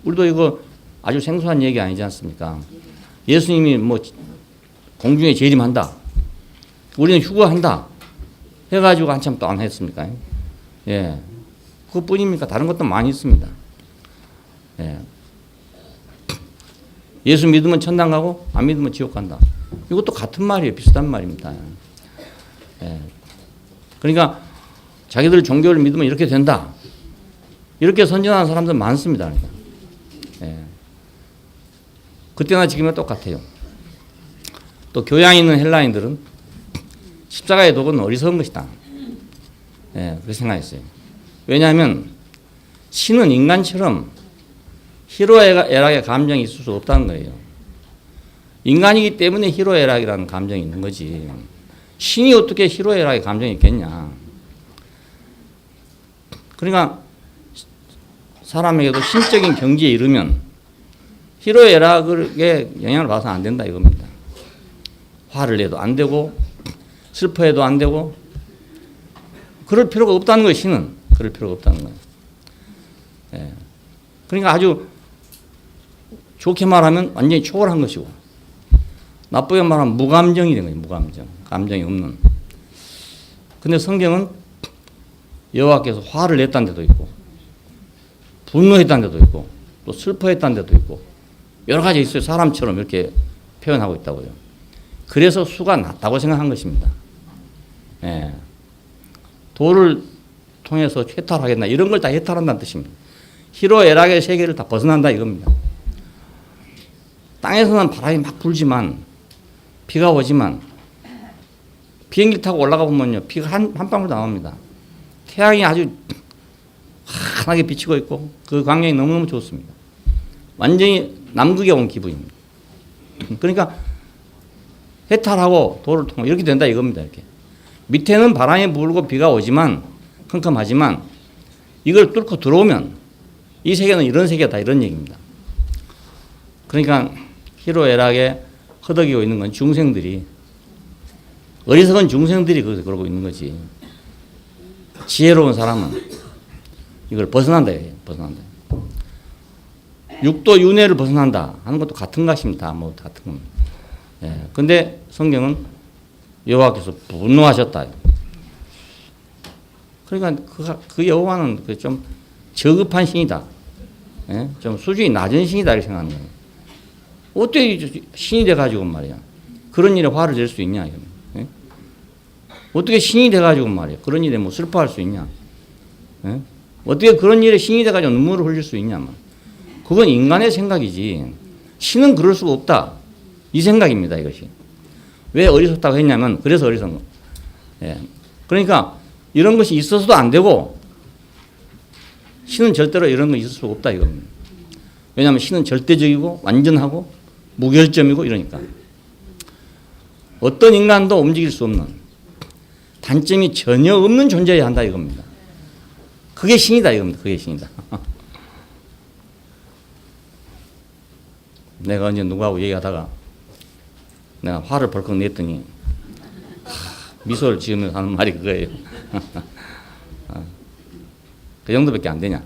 우리도 이거 아주 생소한 얘기 아니지 않습니까? 예수님이 뭐 공중에 재림한다. 우리는 휴거한다. 해가지고 한참 또 안 했습니까? 예. 그것뿐입니까? 다른 것도 많이 있습니다. 예. 예수 믿으면 천당 가고 안 믿으면 지옥 간다. 이것도 같은 말이에요. 비슷한 말입니다. 예. 그러니까 자기들 종교를 믿으면 이렇게 된다. 이렇게 선전하는 사람들 많습니다. 그러니까. 예. 그때나 지금이나 똑같아요. 또 교양 있는 헬라인들은 십자가의 독은 어리석은 것이다. 예, 그렇게 생각했어요. 왜냐하면 신은 인간처럼 희로애락의 감정이 있을 수 없다는 거예요. 인간이기 때문에 희로애락이라는 감정이 있는 거지. 신이 어떻게 희로애락의 감정이 있겠냐. 그러니까 사람에게도 신적인 경지에 이르면 희로애락에 영향을 받아서 안 된다 이겁니다. 화를 내도 안 되고 슬퍼해도 안 되고 그럴 필요가 없다는 거예요. 신은 그럴 필요가 없다는 거예요. 예. 그러니까 아주 좋게 말하면 완전히 초월한 것이고 나쁘게 말하면 무감정이 된 거예요. 무감정. 감정이 없는. 근데 성경은 여호와께서 화를 냈다는 데도 있고 분노했다는 데도 있고 또 슬퍼했다는 데도 있고 여러 가지 있어요. 사람처럼 이렇게 표현하고 있다고요. 그래서 수가 낮다고 생각한 것입니다. 예. 도를 통해서 해탈하겠나 이런 걸 다 해탈한다는 뜻입니다. 희로애락의 세계를 다 벗어난다 이겁니다. 땅에서는 바람이 막 불지만 비가 오지만 비행기 타고 올라가 보면요 비가 한 방울 나옵니다. 태양이 아주 환하게 비치고 있고 그 광경이 너무너무 좋습니다. 완전히 남극에 온 기분입니다. 그러니까 해탈하고 도를 통해 이렇게 된다 이겁니다. 이렇게 밑에는 바람이 불고 비가 오지만 컴컴하지만 이걸 뚫고 들어오면 이 세계는 이런 세계다 이런 얘기입니다. 그러니까 희로애락에 허덕이고 있는 건 중생들이, 어리석은 중생들이 그러고 있는 거지. 지혜로운 사람은 이걸 벗어난다. 벗어난다. 육도 윤회를 벗어난다 하는 것도 같은 것입니다. 뭐 같은 겁니다. 예. 근데 성경은 여호와께서 분노하셨다. 그러니까 그 여호와는 좀 저급한 신이다. 예? 좀 수준이 낮은 신이다 이렇게 생각하는 거예요. 어떻게 신이 돼가지고 말이야 그런 일에 화를 낼 수 있냐. 예? 어떻게 신이 돼가지고 말이야 그런 일에 뭐 슬퍼할 수 있냐. 예? 어떻게 그런 일에 신이 돼가지고 눈물을 흘릴 수 있냐. 그건 인간의 생각이지 신은 그럴 수가 없다. 이 생각입니다. 이것이. 왜 어리석다고 했냐면 그래서 어리석은 거. 예. 그러니까 이런 것이 있어서도 안 되고 신은 절대로 이런 거 있을 수가 없다 이겁니다. 왜냐하면 신은 절대적이고 완전하고 무결점이고 이러니까. 어떤 인간도 움직일 수 없는 단점이 전혀 없는 존재여야 한다 이겁니다. 그게 신이다 이겁니다. 그게 신이다. 내가 언제 누구하고 얘기하다가 내가 화를 벌컥 냈더니 미소를 지으면서 하는 말이 그거예요. 그 정도밖에 안 되냐.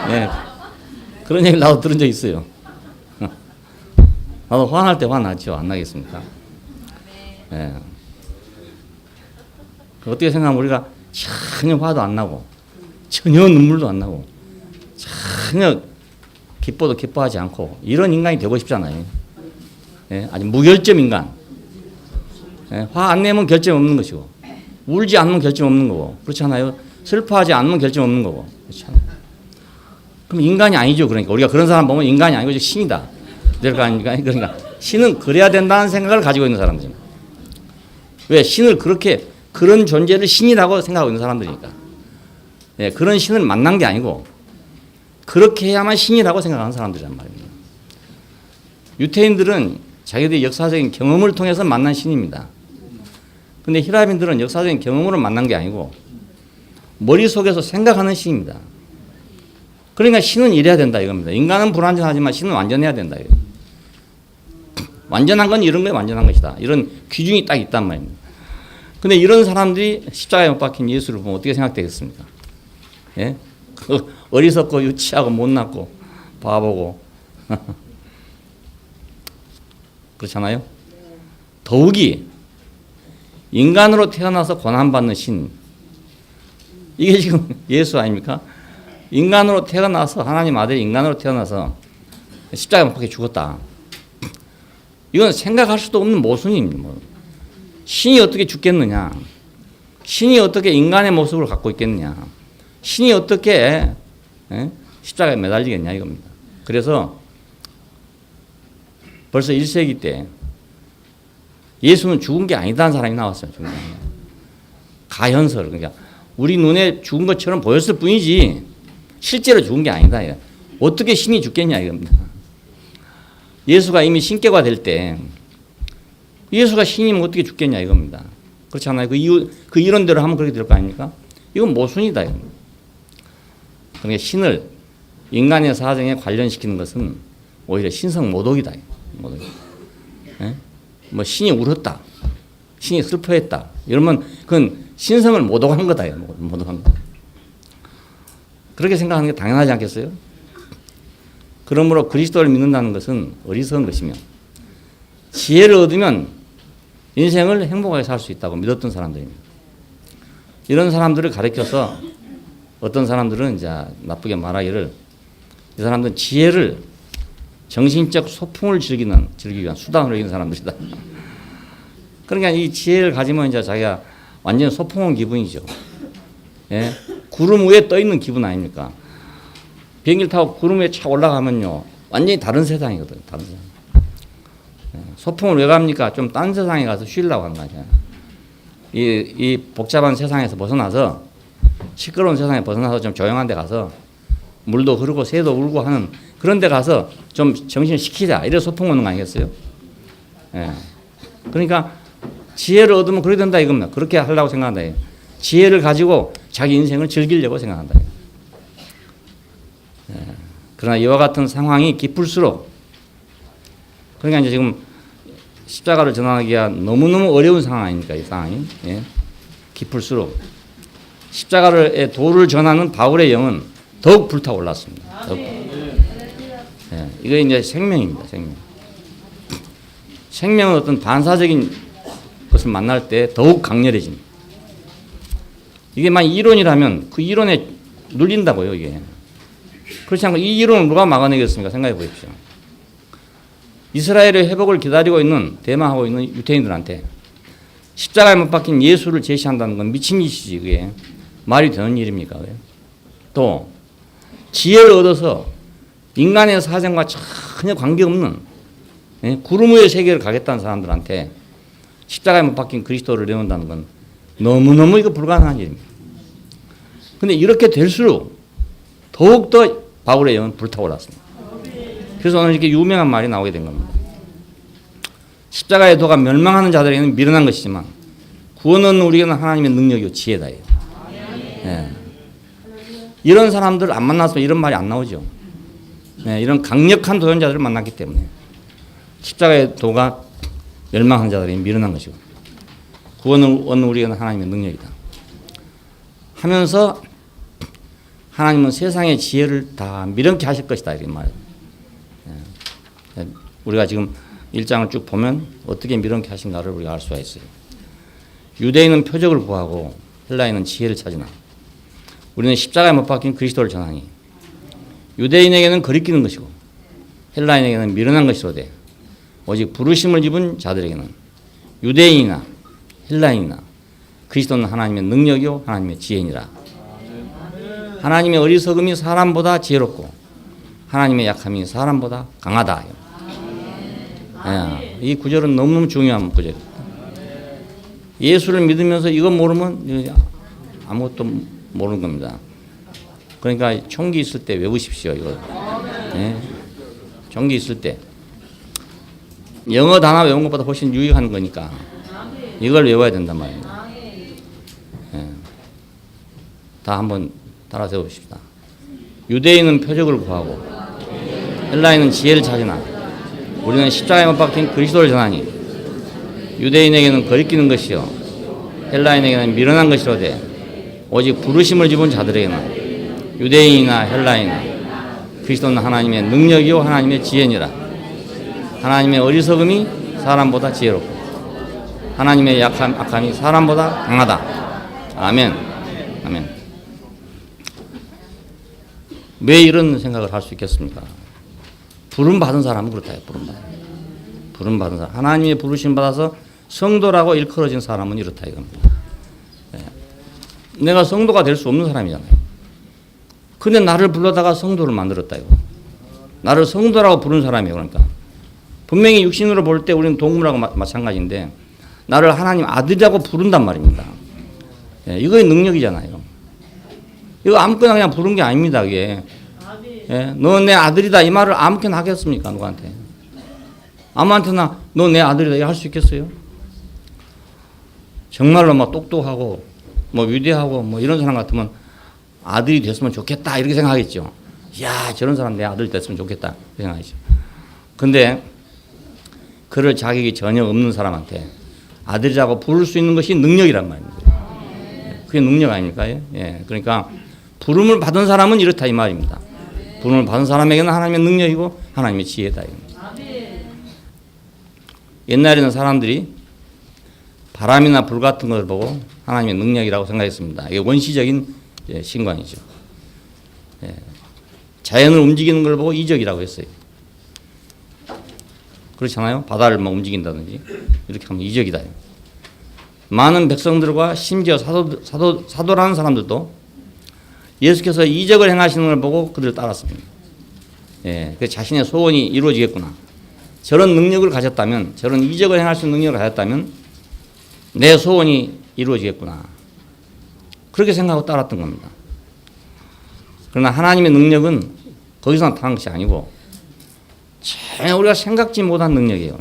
네, 그런 얘기를 나도 들은 적 있어요. 나도 화날 때 화나죠. 안 나겠습니까? 네. 어떻게 생각하면 우리가 전혀 화도 안 나고 전혀 눈물도 안 나고 전혀 기뻐도 기뻐하지 않고 이런 인간이 되고 싶잖아요. 예, 아주 무결점 인간. 예, 화 안 내면 결점 없는 것이고 울지 않으면 결점 없는 거고 그렇잖아요. 슬퍼하지 않으면 결점 없는 거고 그렇잖아요. 그럼 인간이 아니죠. 그러니까 우리가 그런 사람 보면 인간이 아니고 신이다. 그러니까 신은 그래야 된다는 생각을 가지고 있는 사람들입니다. 왜 신을 그런 존재를 신이라고 생각하고 있는 사람들이니까. 예, 그런 신을 만난 게 아니고 그렇게 해야만 신이라고 생각하는 사람들이란 말입니다. 유태인들은 자기들의 역사적인 경험을 통해서 만난 신입니다. 근데 히라빈들은 역사적인 경험으로 만난 게 아니고 머릿속에서 생각하는 신입니다. 그러니까 신은 이래야 된다 이겁니다. 인간은 불완전하지만 신은 완전해야 된다. 완전한 건 이런 거에 완전한 것이다. 이런 기준이 딱 있단 말입니다. 근데 이런 사람들이 십자가에 못 박힌 예수를 보면 어떻게 생각되겠습니까? 예? 어리석고 유치하고 못났고 바보고 그렇잖아요. 더욱이 인간으로 태어나서 고난받는 신, 이게 지금 예수 아닙니까? 인간으로 태어나서 하나님 아들이 인간으로 태어나서 십자가에 못 박혀 죽었다. 이건 생각할 수도 없는 모순입니다. 신이 어떻게 죽겠느냐? 신이 어떻게 인간의 모습을 갖고 있겠느냐? 신이 어떻게 십자가에 매달리겠냐 이겁니다. 그래서 벌써 1세기 때 예수는 죽은 게 아니다는 사람이 나왔어요. 가현설. 그러니까 우리 눈에 죽은 것처럼 보였을 뿐이지 실제로 죽은 게 아니다. 어떻게 신이 죽겠냐 이겁니다. 예수가 이미 신께가 될 때 예수가 신이면 어떻게 죽겠냐 이겁니다. 그렇잖아요. 그 이론대로 하면 그렇게 될 거 아닙니까? 이건 모순이다. 이겁니다. 그러니까 신을 인간의 사정에 관련시키는 것은 오히려 신성 모독이다. 모독. 예? 뭐 신이 울었다, 신이 슬퍼했다 이러면 그건 신성을 모독한 거다. 모독한 거. 그렇게 생각하는 게 당연하지 않겠어요? 그러므로 그리스도를 믿는다는 것은 어리석은 것이며 지혜를 얻으면 인생을 행복하게 살 수 있다고 믿었던 사람들입니다. 이런 사람들을 가르쳐서 어떤 사람들은 이제 나쁘게 말하기를 이 사람들은 지혜를 정신적 소풍을 즐기기 위한 수단으로 여기는 사람들이다. 그러니까 이 지혜를 가지면 이제 자기가 완전 소풍 온 기분이죠. 예? 구름 위에 떠 있는 기분 아닙니까? 비행기를 타고 구름 위에 착 올라가면요 완전히 다른 세상이거든요. 다른 세상. 예? 소풍을 왜 갑니까? 좀 딴 세상에 가서 쉬려고 하는 거죠. 이 복잡한 세상에서 벗어나서 시끄러운 세상에 벗어나서 좀 조용한 데 가서 물도 흐르고 새도 울고 하는 그런 데 가서 좀 정신을 식히자. 이래 소풍 오는 거 아니겠어요? 예. 그러니까 지혜를 얻으면 그렇게 된다 이겁니다. 그렇게 하려고 생각한다. 지혜를 가지고 자기 인생을 즐기려고 생각한다. 그러나 이와 같은 상황이 깊을수록, 그러니까 이제 지금 십자가를 전하기가 너무너무 어려운 상황 아닙니까? 이 상황이. 예. 깊을수록 십자가의 도를 전하는 바울의 영은 더욱 불타올랐습니다. 더욱. 예. 이거 이제 생명입니다. 생명. 생명은 어떤 반사적인 것을 만날 때 더욱 강렬해집니다. 이게 만약 이론이라면 그 이론에 눌린다고요, 이게. 그렇지 않고 이 이론을 누가 막아내겠습니까? 생각해 보십시오. 이스라엘의 회복을 기다리고 있는, 대망하고 있는 유태인들한테 십자가에 못 박힌 예수를 제시한다는 건 미친 짓이지, 그게. 말이 되는 일입니까? 또, 지혜를 얻어서 인간의 사정과 전혀 관계없는, 예? 구름 위의 세계를 가겠다는 사람들한테 십자가에 못 박힌 그리스도를 내놓는다는 건 너무너무 이거 불가능한 일입니다. 근데 이렇게 될수록 더욱더 바울의 영은 불타올랐습니다. 그래서 오늘 이렇게 유명한 말이 나오게 된 겁니다. 십자가의 도가 멸망하는 자들에게는 미련한 것이지만 구원은 우리에게는 하나님의 능력이요 지혜다. 예. 이런 사람들 안 만났으면 이런 말이 안 나오죠. 예. 이런 강력한 도전자들을 만났기 때문에 십자가의 도가 멸망하는 자들에게 미련한 것이고 구원은 우리에게는 하나님의 능력이다 하면서 하나님은 세상의 지혜를 다 미련케 하실 것이다 이렇게 말해요. 우리가 지금 1장을 쭉 보면 어떻게 미련케 하신가를 우리가 알 수가 있어요. 유대인은 표적을 구하고 헬라인은 지혜를 찾으나 우리는 십자가에 못 박힌 그리스도를 전하니 유대인에게는 거리끼는 것이고 헬라인에게는 미련한 것이로되 오직 부르심을 입은 자들에게는 유대인이나 헬라인이나 그리스도는 하나님의 능력이요 하나님의 지혜니라. 하나님의 어리석음이 사람보다 지혜롭고 하나님의 약함이 사람보다 강하다. 예, 이 구절은 너무너무 중요한 구절입니다. 예수를 믿으면서 이거 모르면 아무것도 모르는 겁니다. 그러니까 총기 있을 때 외우십시오. 이거. 예, 총기 있을 때 영어 단어 외운 것보다 훨씬 유익한 거니까 이걸 외워야 된단 말입니다. 예. 다 한번 따라 세워봅시다. 유대인은 표적을 구하고 헬라인은 지혜를 찾으나 우리는 십자가에 못 박힌 그리스도를 전하니 유대인에게는 거리끼는 것이요 헬라인에게는 미련한 것이로되 오직 부르심을 입은 자들에게는 유대인이나 헬라인이나 그리스도는 하나님의 능력이요 하나님의 지혜니라. 하나님의 어리석음이 사람보다 지혜롭고 하나님의 악함이 사람보다 강하다. 아멘. 아멘. 왜 이런 생각을 할 수 있겠습니까? 부름 받은 사람은 그렇다. 부름 받은 사람. 하나님의 부르심 받아서 성도라고 일컬어진 사람은 이렇다 이겁니다. 네. 내가 성도가 될 수 없는 사람이잖아요. 근데 나를 불러다가 성도를 만들었다 이거. 나를 성도라고 부른 사람이에요. 그러니까 분명히 육신으로 볼 때 우리는 동물하고 마찬가지인데 나를 하나님 아들이라고 부른단 말입니다. 네. 이거의 능력이잖아요. 이거 아무거나 그냥 부른 게 아닙니다. 이게. 예, 너 내 아들이다 이 말을 아무렇게나 하겠습니까? 누구한테? 아무한테나 너 내 아들이다 할 수 있겠어요? 정말로 막 똑똑하고 뭐 위대하고 뭐 이런 사람 같으면 아들이 됐으면 좋겠다 이렇게 생각하겠죠. 야 저런 사람 내 아들이 됐으면 좋겠다 이렇게 생각하죠. 근데 그럴 자격이 전혀 없는 사람한테 아들이라고 부를 수 있는 것이 능력이란 말입니다. 그게 능력 아닙니까? 예, 그러니까 부름을 받은 사람은 이렇다 이 말입니다. 부름을 받은 사람에게는 하나님의 능력이고 하나님의 지혜다. 옛날에는 사람들이 바람이나 불 같은 것을 보고 하나님의 능력이라고 생각했습니다. 이게 원시적인 신관이죠. 자연을 움직이는 걸 보고 이적이라고 했어요. 그렇잖아요. 바다를 막 움직인다든지 이렇게 하면 이적이다. 많은 백성들과 심지어 사도라는 사람들도 예수께서 이적을 행하시는 걸 보고 그들을 따랐습니다. 예, 그 자신의 소원이 이루어지겠구나. 저런 능력을 가졌다면, 저런 이적을 행할 수 있는 능력을 가졌다면 내 소원이 이루어지겠구나. 그렇게 생각하고 따랐던 겁니다. 그러나 하나님의 능력은 거기서 나타난 것이 아니고 전혀 우리가 생각지 못한 능력이에요.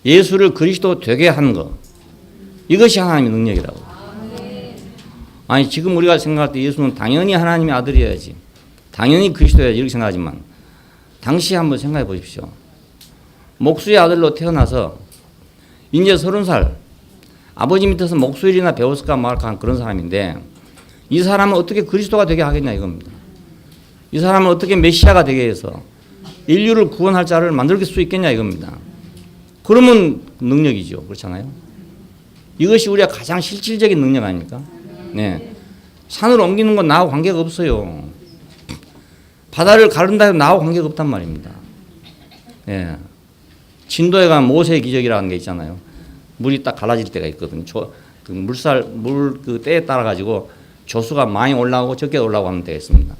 예수를 그리스도 되게 하는 것, 이것이 하나님의 능력이라고. 아니 지금 우리가 생각할 때 예수는 당연히 하나님의 아들이어야지. 당연히 그리스도야 이렇게 생각하지만 당시 한번 생각해 보십시오. 목수의 아들로 태어나서 이제 30살 아버지 밑에서 목수일이나 배웠을까 말까 그런 사람인데 이 사람은 어떻게 그리스도가 되게 하겠냐 이겁니다. 이 사람은 어떻게 메시아가 되게 해서 인류를 구원할 자를 만들 수 있겠냐 이겁니다. 그러면 능력이죠. 그렇잖아요. 이것이 우리가 가장 실질적인 능력 아닙니까? 네. 산을 옮기는 건 나하고 관계가 없어요. 바다를 가른다 해도 나하고 관계가 없단 말입니다. 예. 진도에 가면 모세의 기적이라는 게 있잖아요. 물이 딱 갈라질 때가 있거든요. 그 물 그 때에 따라 가지고 조수가 많이 올라오고 적게 올라오고 하는 때가 있습니다.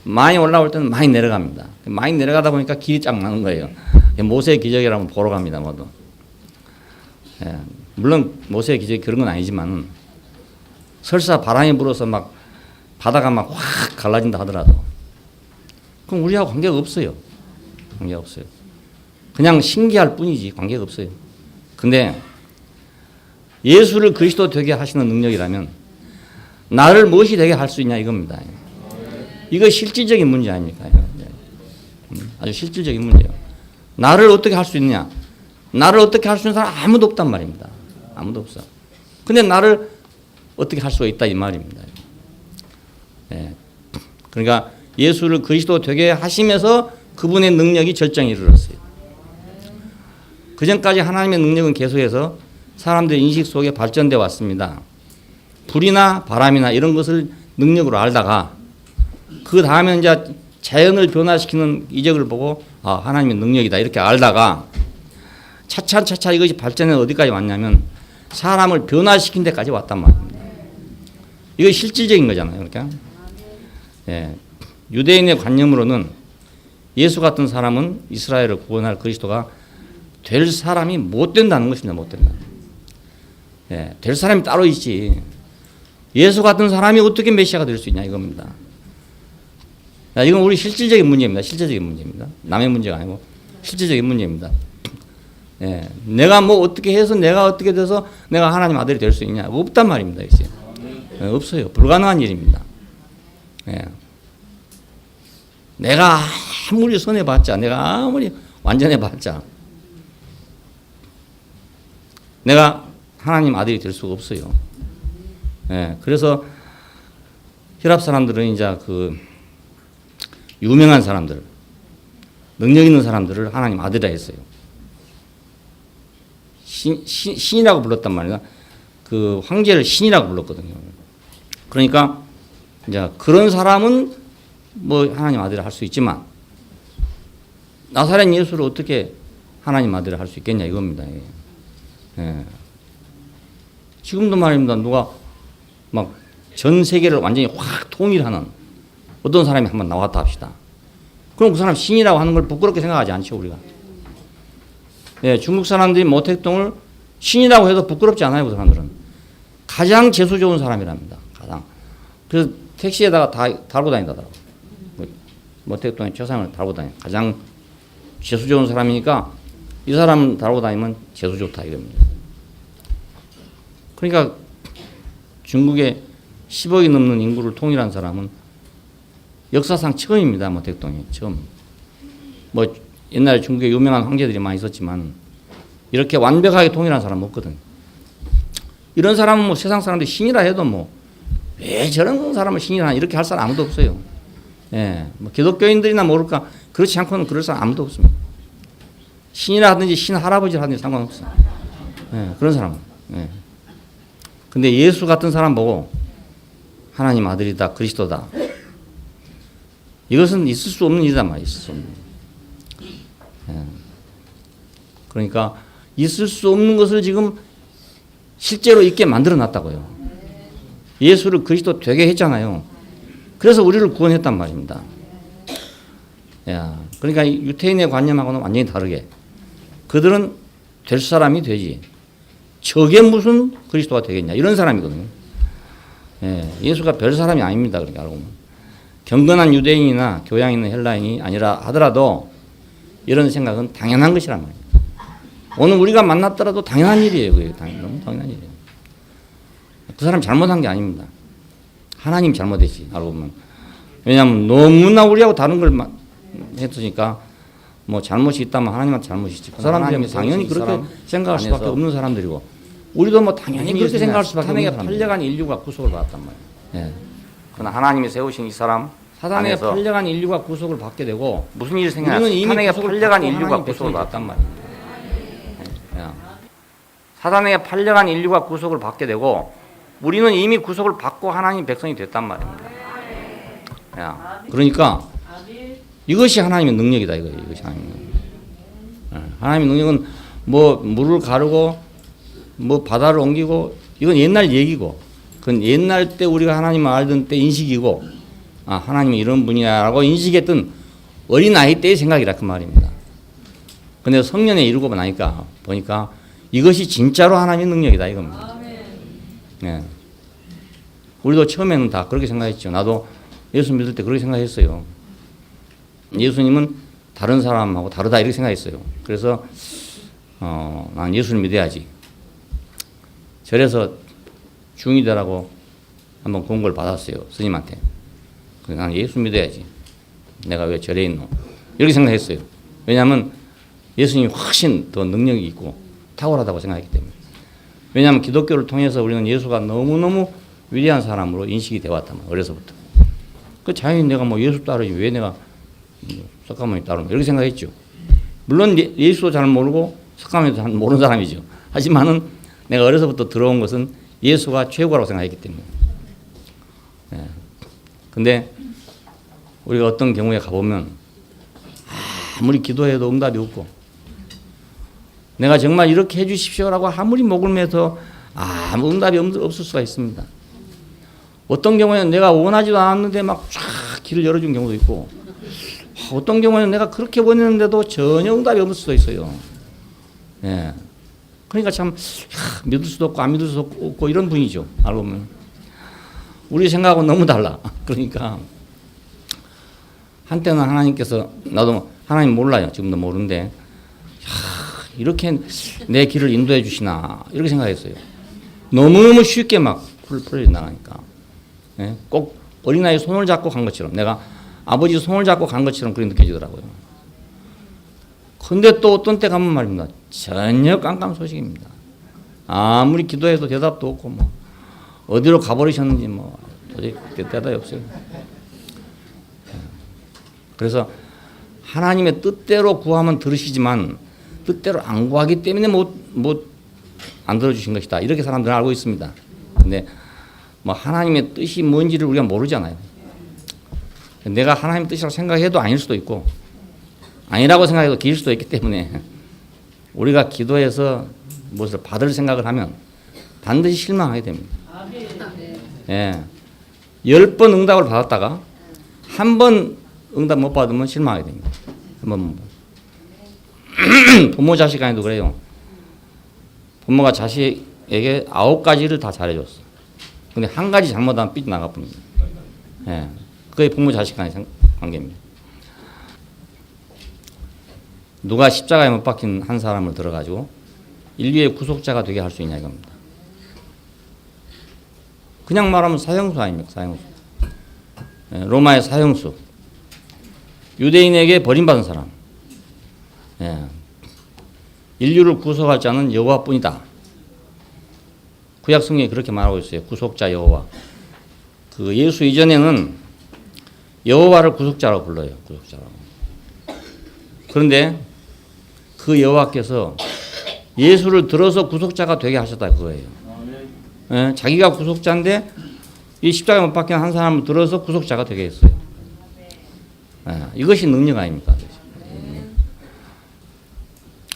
많이 올라올 때는 많이 내려갑니다. 많이 내려가다 보니까 길이 쫙 나는 거예요. 모세의 기적이라면 보러 갑니다, 모두. 예. 물론 모세의 기적이 그런 건 아니지만 설사 바람이 불어서 막 바다가 막 확 갈라진다 하더라도 그럼 우리하고 관계가 없어요. 관계가 없어요. 그냥 신기할 뿐이지 관계가 없어요. 근데 예수를 그리스도 되게 하시는 능력이라면 나를 무엇이 되게 할 수 있냐 이겁니다. 이거 실질적인 문제 아닙니까? 아주 실질적인 문제예요. 나를 어떻게 할 수 있냐? 나를 어떻게 할 수 있는 사람 아무도 없단 말입니다. 아무도 없어. 근데 나를 어떻게 할 수가 있다 이 말입니다. 예. 그러니까 예수를 그리스도 되게 하시면서 그분의 능력이 절정에 이르렀어요. 그 전까지 하나님의 능력은 계속해서 사람들의 인식 속에 발전되어 왔습니다. 불이나 바람이나 이런 것을 능력으로 알다가 그 다음에 이제 자연을 변화시키는 이적을 보고 아 하나님의 능력이다 이렇게 알다가 차차 이것이 발전해서 어디까지 왔냐면 사람을 변화시킨 데까지 왔단 말입니다. 이거 실질적인 거잖아요. 그러니까 예. 유대인의 관념으로는 예수 같은 사람은 이스라엘을 구원할 그리스도가 될 사람이 못 된다는 것입니다. 못 된다. 예. 될 사람이 따로 있지. 예수 같은 사람이 어떻게 메시아가 될 수 있냐 이겁니다. 야, 이건 우리 실질적인 문제입니다. 실질적인 문제입니다. 남의 문제가 아니고 실질적인 문제입니다. 예. 내가 뭐 어떻게 해서 내가 어떻게 돼서 내가 하나님 아들이 될 수 있냐 없단 말입니다. 이제. 예, 없어요. 불가능한 일입니다. 예. 내가 아무리 선해봤자 내가 아무리 완전해봤자 내가 하나님 아들이 될 수가 없어요. 예. 그래서 혈압 사람들은 이제 그 유명한 사람들 능력 있는 사람들을 하나님 아들이라 했어요. 신이라고 불렀단 말이야. 그 황제를 신이라고 불렀거든요. 그러니까 이제 그런 사람은 뭐 하나님 아들을 할 수 있지만 나사렛 예수를 어떻게 하나님 아들을 할 수 있겠냐 이겁니다. 예. 지금도 말입니다. 누가 막 전 세계를 완전히 확 통일하는 어떤 사람이 한번 나왔다 합시다. 그럼 그 사람 신이라고 하는 걸 부끄럽게 생각하지 않죠 우리가. 예, 중국 사람들이 모택동을 신이라고 해도 부끄럽지 않아요. 그 사람들은 가장 재수 좋은 사람이랍니다. 가장. 그래서 택시에다가 다 달고 다닌다더라고. 모택동에 최상을 달고 다니. 가장 재수 좋은 사람이니까 이 사람 달고 다니면 재수 좋다 이겁니다. 그러니까 중국에 10억이 넘는 인구를 통일한 사람은 역사상 처음입니다. 모택동이 처음. 뭐 옛날에 중국에 유명한 황제들이 많이 있었지만 이렇게 완벽하게 통일한 사람은 없거든. 이런 사람은 뭐 세상 사람들이 신이라 해도 뭐 왜 저런 사람을 신이라 이렇게 할 사람 아무도 없어요. 예, 뭐 기독교인들이나 모를까 그렇지 않고는 그럴 사람 아무도 없습니다. 신이라 하든지 신 할아버지라 하든지 상관없어. 예, 그런 사람은. 예. 근데 예수 같은 사람 보고 하나님 아들이다 그리스도다. 이것은 있을 수 없는 일이란 말이에요. 있을 수 없는. 예. 그러니까 있을 수 없는 것을 지금 실제로 있게 만들어 놨다고요. 예수를 그리스도 되게 했잖아요. 그래서 우리를 구원했단 말입니다. 야, 그러니까 유태인의 관념하고는 완전히 다르게 그들은 될 사람이 되지 저게 무슨 그리스도가 되겠냐 이런 사람이거든요. 예, 예수가 별 사람이 아닙니다. 그렇게 알고 보면 경건한 유대인이나 교양 있는 헬라인이 아니라 하더라도 이런 생각은 당연한 것이란 말이에요. 오늘 우리가 만났더라도 당연한 일이에요. 그게 너무 당연한 일이에요. 그 사람 잘못한 게 아닙니다. 하나님 잘못했지 알고 보면. 왜냐하면 너무나 우리하고 다른 걸 했으니까 뭐 잘못이 있다면 하나님한테 잘못이 있지. 그 사람들이 당연히 그렇게 생각할 수밖에 없는 사람들이고 우리도 뭐 당연히 그렇게 생각할 수밖에 없는 사람들. 사탄에게 팔려간 인류가 구속을 받았단 말이에요. 예. 그러나 하나님이 세우신 이 사람 사탄에게 팔려간 인류가 구속을 받게 되고 무슨 일이 생겨났어요? 사탄에게 팔려간 인류가 구속을 받았단 말이에요. 예. 사탄에게 팔려간 인류가 구속을 받게 되고 우리는 이미 구속을 받고 하나님 백성이 됐단 말입니다. 예. 그러니까 이것이 하나님의 능력이다 이거예요. 이것이 하나님의 능력. 하나님의 능력은 뭐 물을 가르고 뭐 바다를 옮기고 이건 옛날 얘기고 그건 옛날 때 우리가 하나님을 알던 때 인식이고 하나님이 이런 분이야라고 인식했던 어린아이 때의 생각이라 그 말입니다. 근데 성년에 이르고 나니까 보니까 이것이 진짜로 하나님의 능력이다 이겁니다. 네. 우리도 처음에는 다 그렇게 생각했죠. 나도 예수 믿을 때 그렇게 생각했어요. 예수님은 다른 사람하고 다르다 이렇게 생각했어요. 그래서 난 예수를 믿어야지. 절에서 중이 되라고 한번 공고를 받았어요. 스님한테. 그래서 난 예수 믿어야지. 내가 왜 절에 있노? 이렇게 생각했어요. 왜냐하면 예수님이 훨씬 더 능력이 있고 탁월하다고 생각했기 때문에. 왜냐하면 기독교를 통해서 우리는 예수가 너무너무 위대한 사람으로 인식이 되어왔단 말이에요. 어려서부터. 그 자연히 내가 뭐 예수 따르지 왜 내가 석가모니 따르노 이렇게 생각했죠. 물론 예수도 잘 모르고 석가모니도 잘 모르는 사람이죠. 하지만은 내가 어려서부터 들어온 것은 예수가 최고라고 생각했기 때문에. 근데 우리가 어떤 경우에 가보면 아무리 기도해도 응답이 없고 내가 정말 이렇게 해주십시오라고 아무리 목을 매서 아무 응답이 없을 수가 있습니다. 어떤 경우에는 내가 원하지도 않았는데 막 쫙 길을 열어준 경우도 있고 어떤 경우에는 내가 그렇게 원했는데도 전혀 응답이 없을 수도 있어요. 예. 그러니까 참 믿을 수도 없고 안 믿을 수도 없고 이런 분이죠. 알고 보면 우리 생각하고 너무 달라. 그러니까 한때는 하나님께서 나도 하나님 몰라요. 지금도 모르는데 이렇게 내 길을 인도해 주시나 이렇게 생각했어요. 너무너무 쉽게 막 풀려 나가니까. 예? 꼭 어린아이 손을 잡고 간 것처럼 내가 아버지 손을 잡고 간 것처럼 그렇게 느껴지더라고요. 근데 또 어떤 때 가면 말입니다. 전혀 깜깜소식입니다. 아무리 기도해도 대답도 없고 뭐 어디로 가버리셨는지 뭐 도저히 대답이 없어요. 그래서 하나님의 뜻대로 구하면 들으시지만 뜻대로 안 구하기 때문에 안 들어주신 것이다. 이렇게 사람들은 알고 있습니다. 근데 뭐 하나님의 뜻이 뭔지를 우리가 모르잖아요. 내가 하나님의 뜻이라고 생각해도 아닐 수도 있고 아니라고 생각해도 길 수도 있기 때문에 우리가 기도해서 무엇을 받을 생각을 하면 반드시 실망하게 됩니다. 예. 10번 응답을 받았다가 한 번 응답 못 받으면 실망하게 됩니다. 한번 부모 자식 간에도 그래요. 부모가 자식에게 9가지를 다 잘해줬어. 근데 한 가지 잘못하면 삐져나가 뿐입니다. 예. 그게 부모 자식 간의 관계입니다. 누가 십자가에 못 박힌 한 사람을 들어가지고 인류의 구속자가 되게 할 수 있냐 이겁니다. 그냥 말하면 사형수 아닙니까? 사형수. 예, 로마의 사형수. 유대인에게 버림받은 사람. 예. 인류를 구속할 자는 여호와뿐이다. 구약 성경이 그렇게 말하고 있어요. 구속자 여호와. 그 예수 이전에는 여호와를 구속자라고 불러요. 구속자라고. 그런데 그 여호와께서 예수를 들어서 구속자가 되게 하셨다 그거예요. 예, 자기가 구속자인데 이 십자가에 못 박힌 한 사람을 들어서 구속자가 되게 했어요. 예, 이것이 능력 아닙니까?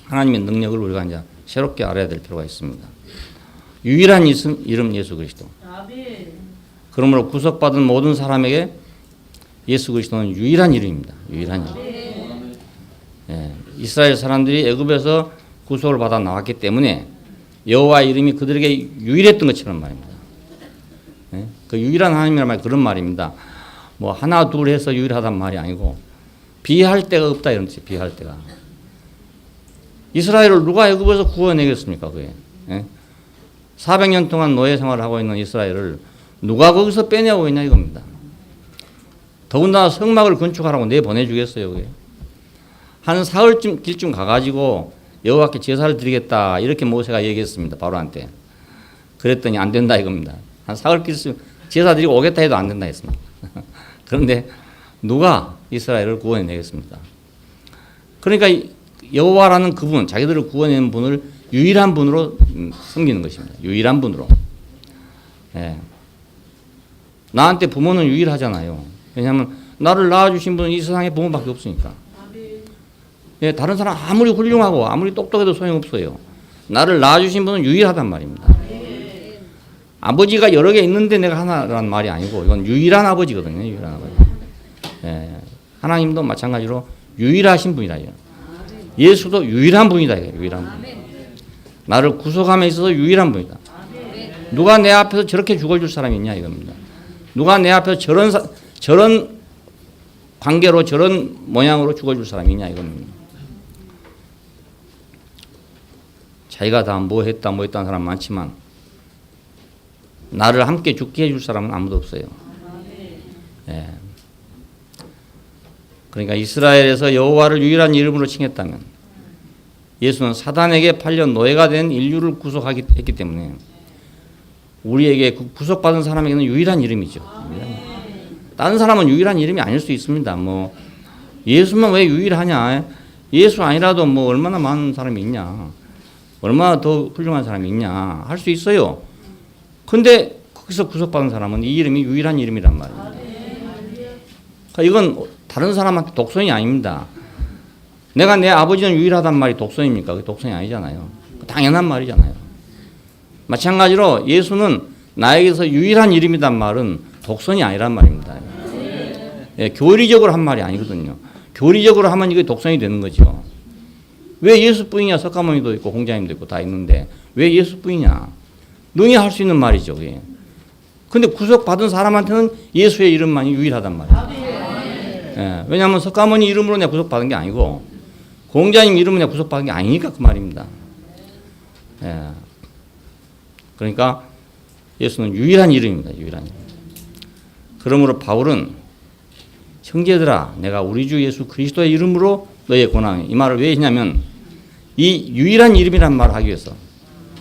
하나님의 능력을 우리가 이제 새롭게 알아야 될 필요가 있습니다. 유일한 이름 예수 그리스도. 그러므로 구속받은 모든 사람에게 예수 그리스도는 유일한 이름입니다. 유일한 이름. 예, 이스라엘 사람들이 애굽에서 구속을 받아 나왔기 때문에 여호와 이름이 그들에게 유일했던 것처럼 말입니다. 예? 그 유일한 하나님이란 말 그런 말입니다. 뭐 하나 둘 해서 유일하단 말이 아니고 비할 데가 없다 이런 뜻이에요. 비할 데가. 이스라엘을 누가 애굽에서 구원해겠습니까? 그게. 예? 400년 동안 노예 생활을 하고 있는 이스라엘을 누가 거기서 빼내고 있냐 이겁니다. 더군다나 성막을 건축하라고 내보내주겠어요. 그게. 한 사흘쯤 길쯤 가가지고 여호와께 제사를 드리겠다 이렇게 모세가 얘기했습니다. 바로한테. 그랬더니 안 된다 이겁니다. 한 사흘 길쯤 제사 드리고 오겠다 해도 안 된다 했습니다. 그런데 누가 이스라엘을 구원해내겠습니까? 그러니까 여호와라는 그분, 자기들을 구원해낸 분을 유일한 분으로 섬기는 것입니다. 유일한 분으로. 예. 나한테 부모는 유일하잖아요. 왜냐하면 나를 낳아주신 분은 이 세상에 부모밖에 없으니까. 예, 다른 사람 아무리 훌륭하고 아무리 똑똑해도 소용없어요. 나를 낳아주신 분은 유일하단 말입니다. 아버지가 여러 개 있는데 내가 하나라는 말이 아니고 이건 유일한 아버지거든요. 유일한 아버지. 예, 하나님도 마찬가지로 유일하신 분이다. 예수도 유일한 분이다. 유일한 분. 나를 구속함에 있어서 유일한 분이다. 누가 내 앞에서 저렇게 죽어줄 사람이 있냐 이겁니다. 누가 내 앞에서 저런 관계로 저런 모양으로 죽어줄 사람이 있냐 이겁니다. 자기가 다 뭐 했다는 사람 많지만 나를 함께 죽게 해줄 사람은 아무도 없어요. 예. 그러니까 이스라엘에서 여호와를 유일한 이름으로 칭했다면 예수는 사단에게 팔려 노예가 된 인류를 구속했기 때문에 우리에게 그 구속받은 사람에게는 유일한 이름이죠. 다른 사람은 유일한 이름이 아닐 수 있습니다. 뭐 예수만 왜 유일하냐? 예수 아니라도 뭐 얼마나 많은 사람이 있냐? 얼마나 더 훌륭한 사람이 있냐? 할 수 있어요. 근데 거기서 구속받은 사람은 이 이름이 유일한 이름이란 말입니다. 그러니까 이건 다른 사람한테 독선이 아닙니다. 내가 내 아버지는 유일하단 말이 독선입니까? 그게 독선이 아니잖아요. 당연한 말이잖아요. 마찬가지로 예수는 나에게서 유일한 이름이란 말은 독선이 아니란 말입니다. 예, 교리적으로 한 말이 아니거든요. 교리적으로 하면 이게 독선이 되는 거죠. 왜 예수뿐이냐? 석가모니도 있고 공자님도 있고 다 있는데 왜 예수뿐이냐? 능히 할 수 있는 말이죠. 그게. 근데 구속받은 사람한테는 예수의 이름만이 유일하단 말이에요. 예, 왜냐하면 석가모니 이름으로 내가 구속받은 게 아니고 공자님 이름으로 내가 구속받은 게 아니니까 그 말입니다. 예. 그러니까 예수는 유일한 이름입니다. 유일한 이름. 그러므로 바울은 형제들아 내가 우리 주 예수 그리스도의 이름으로 너희에 권하노니 이 말을 왜 했냐면 이 유일한 이름이란 말을 하기 위해서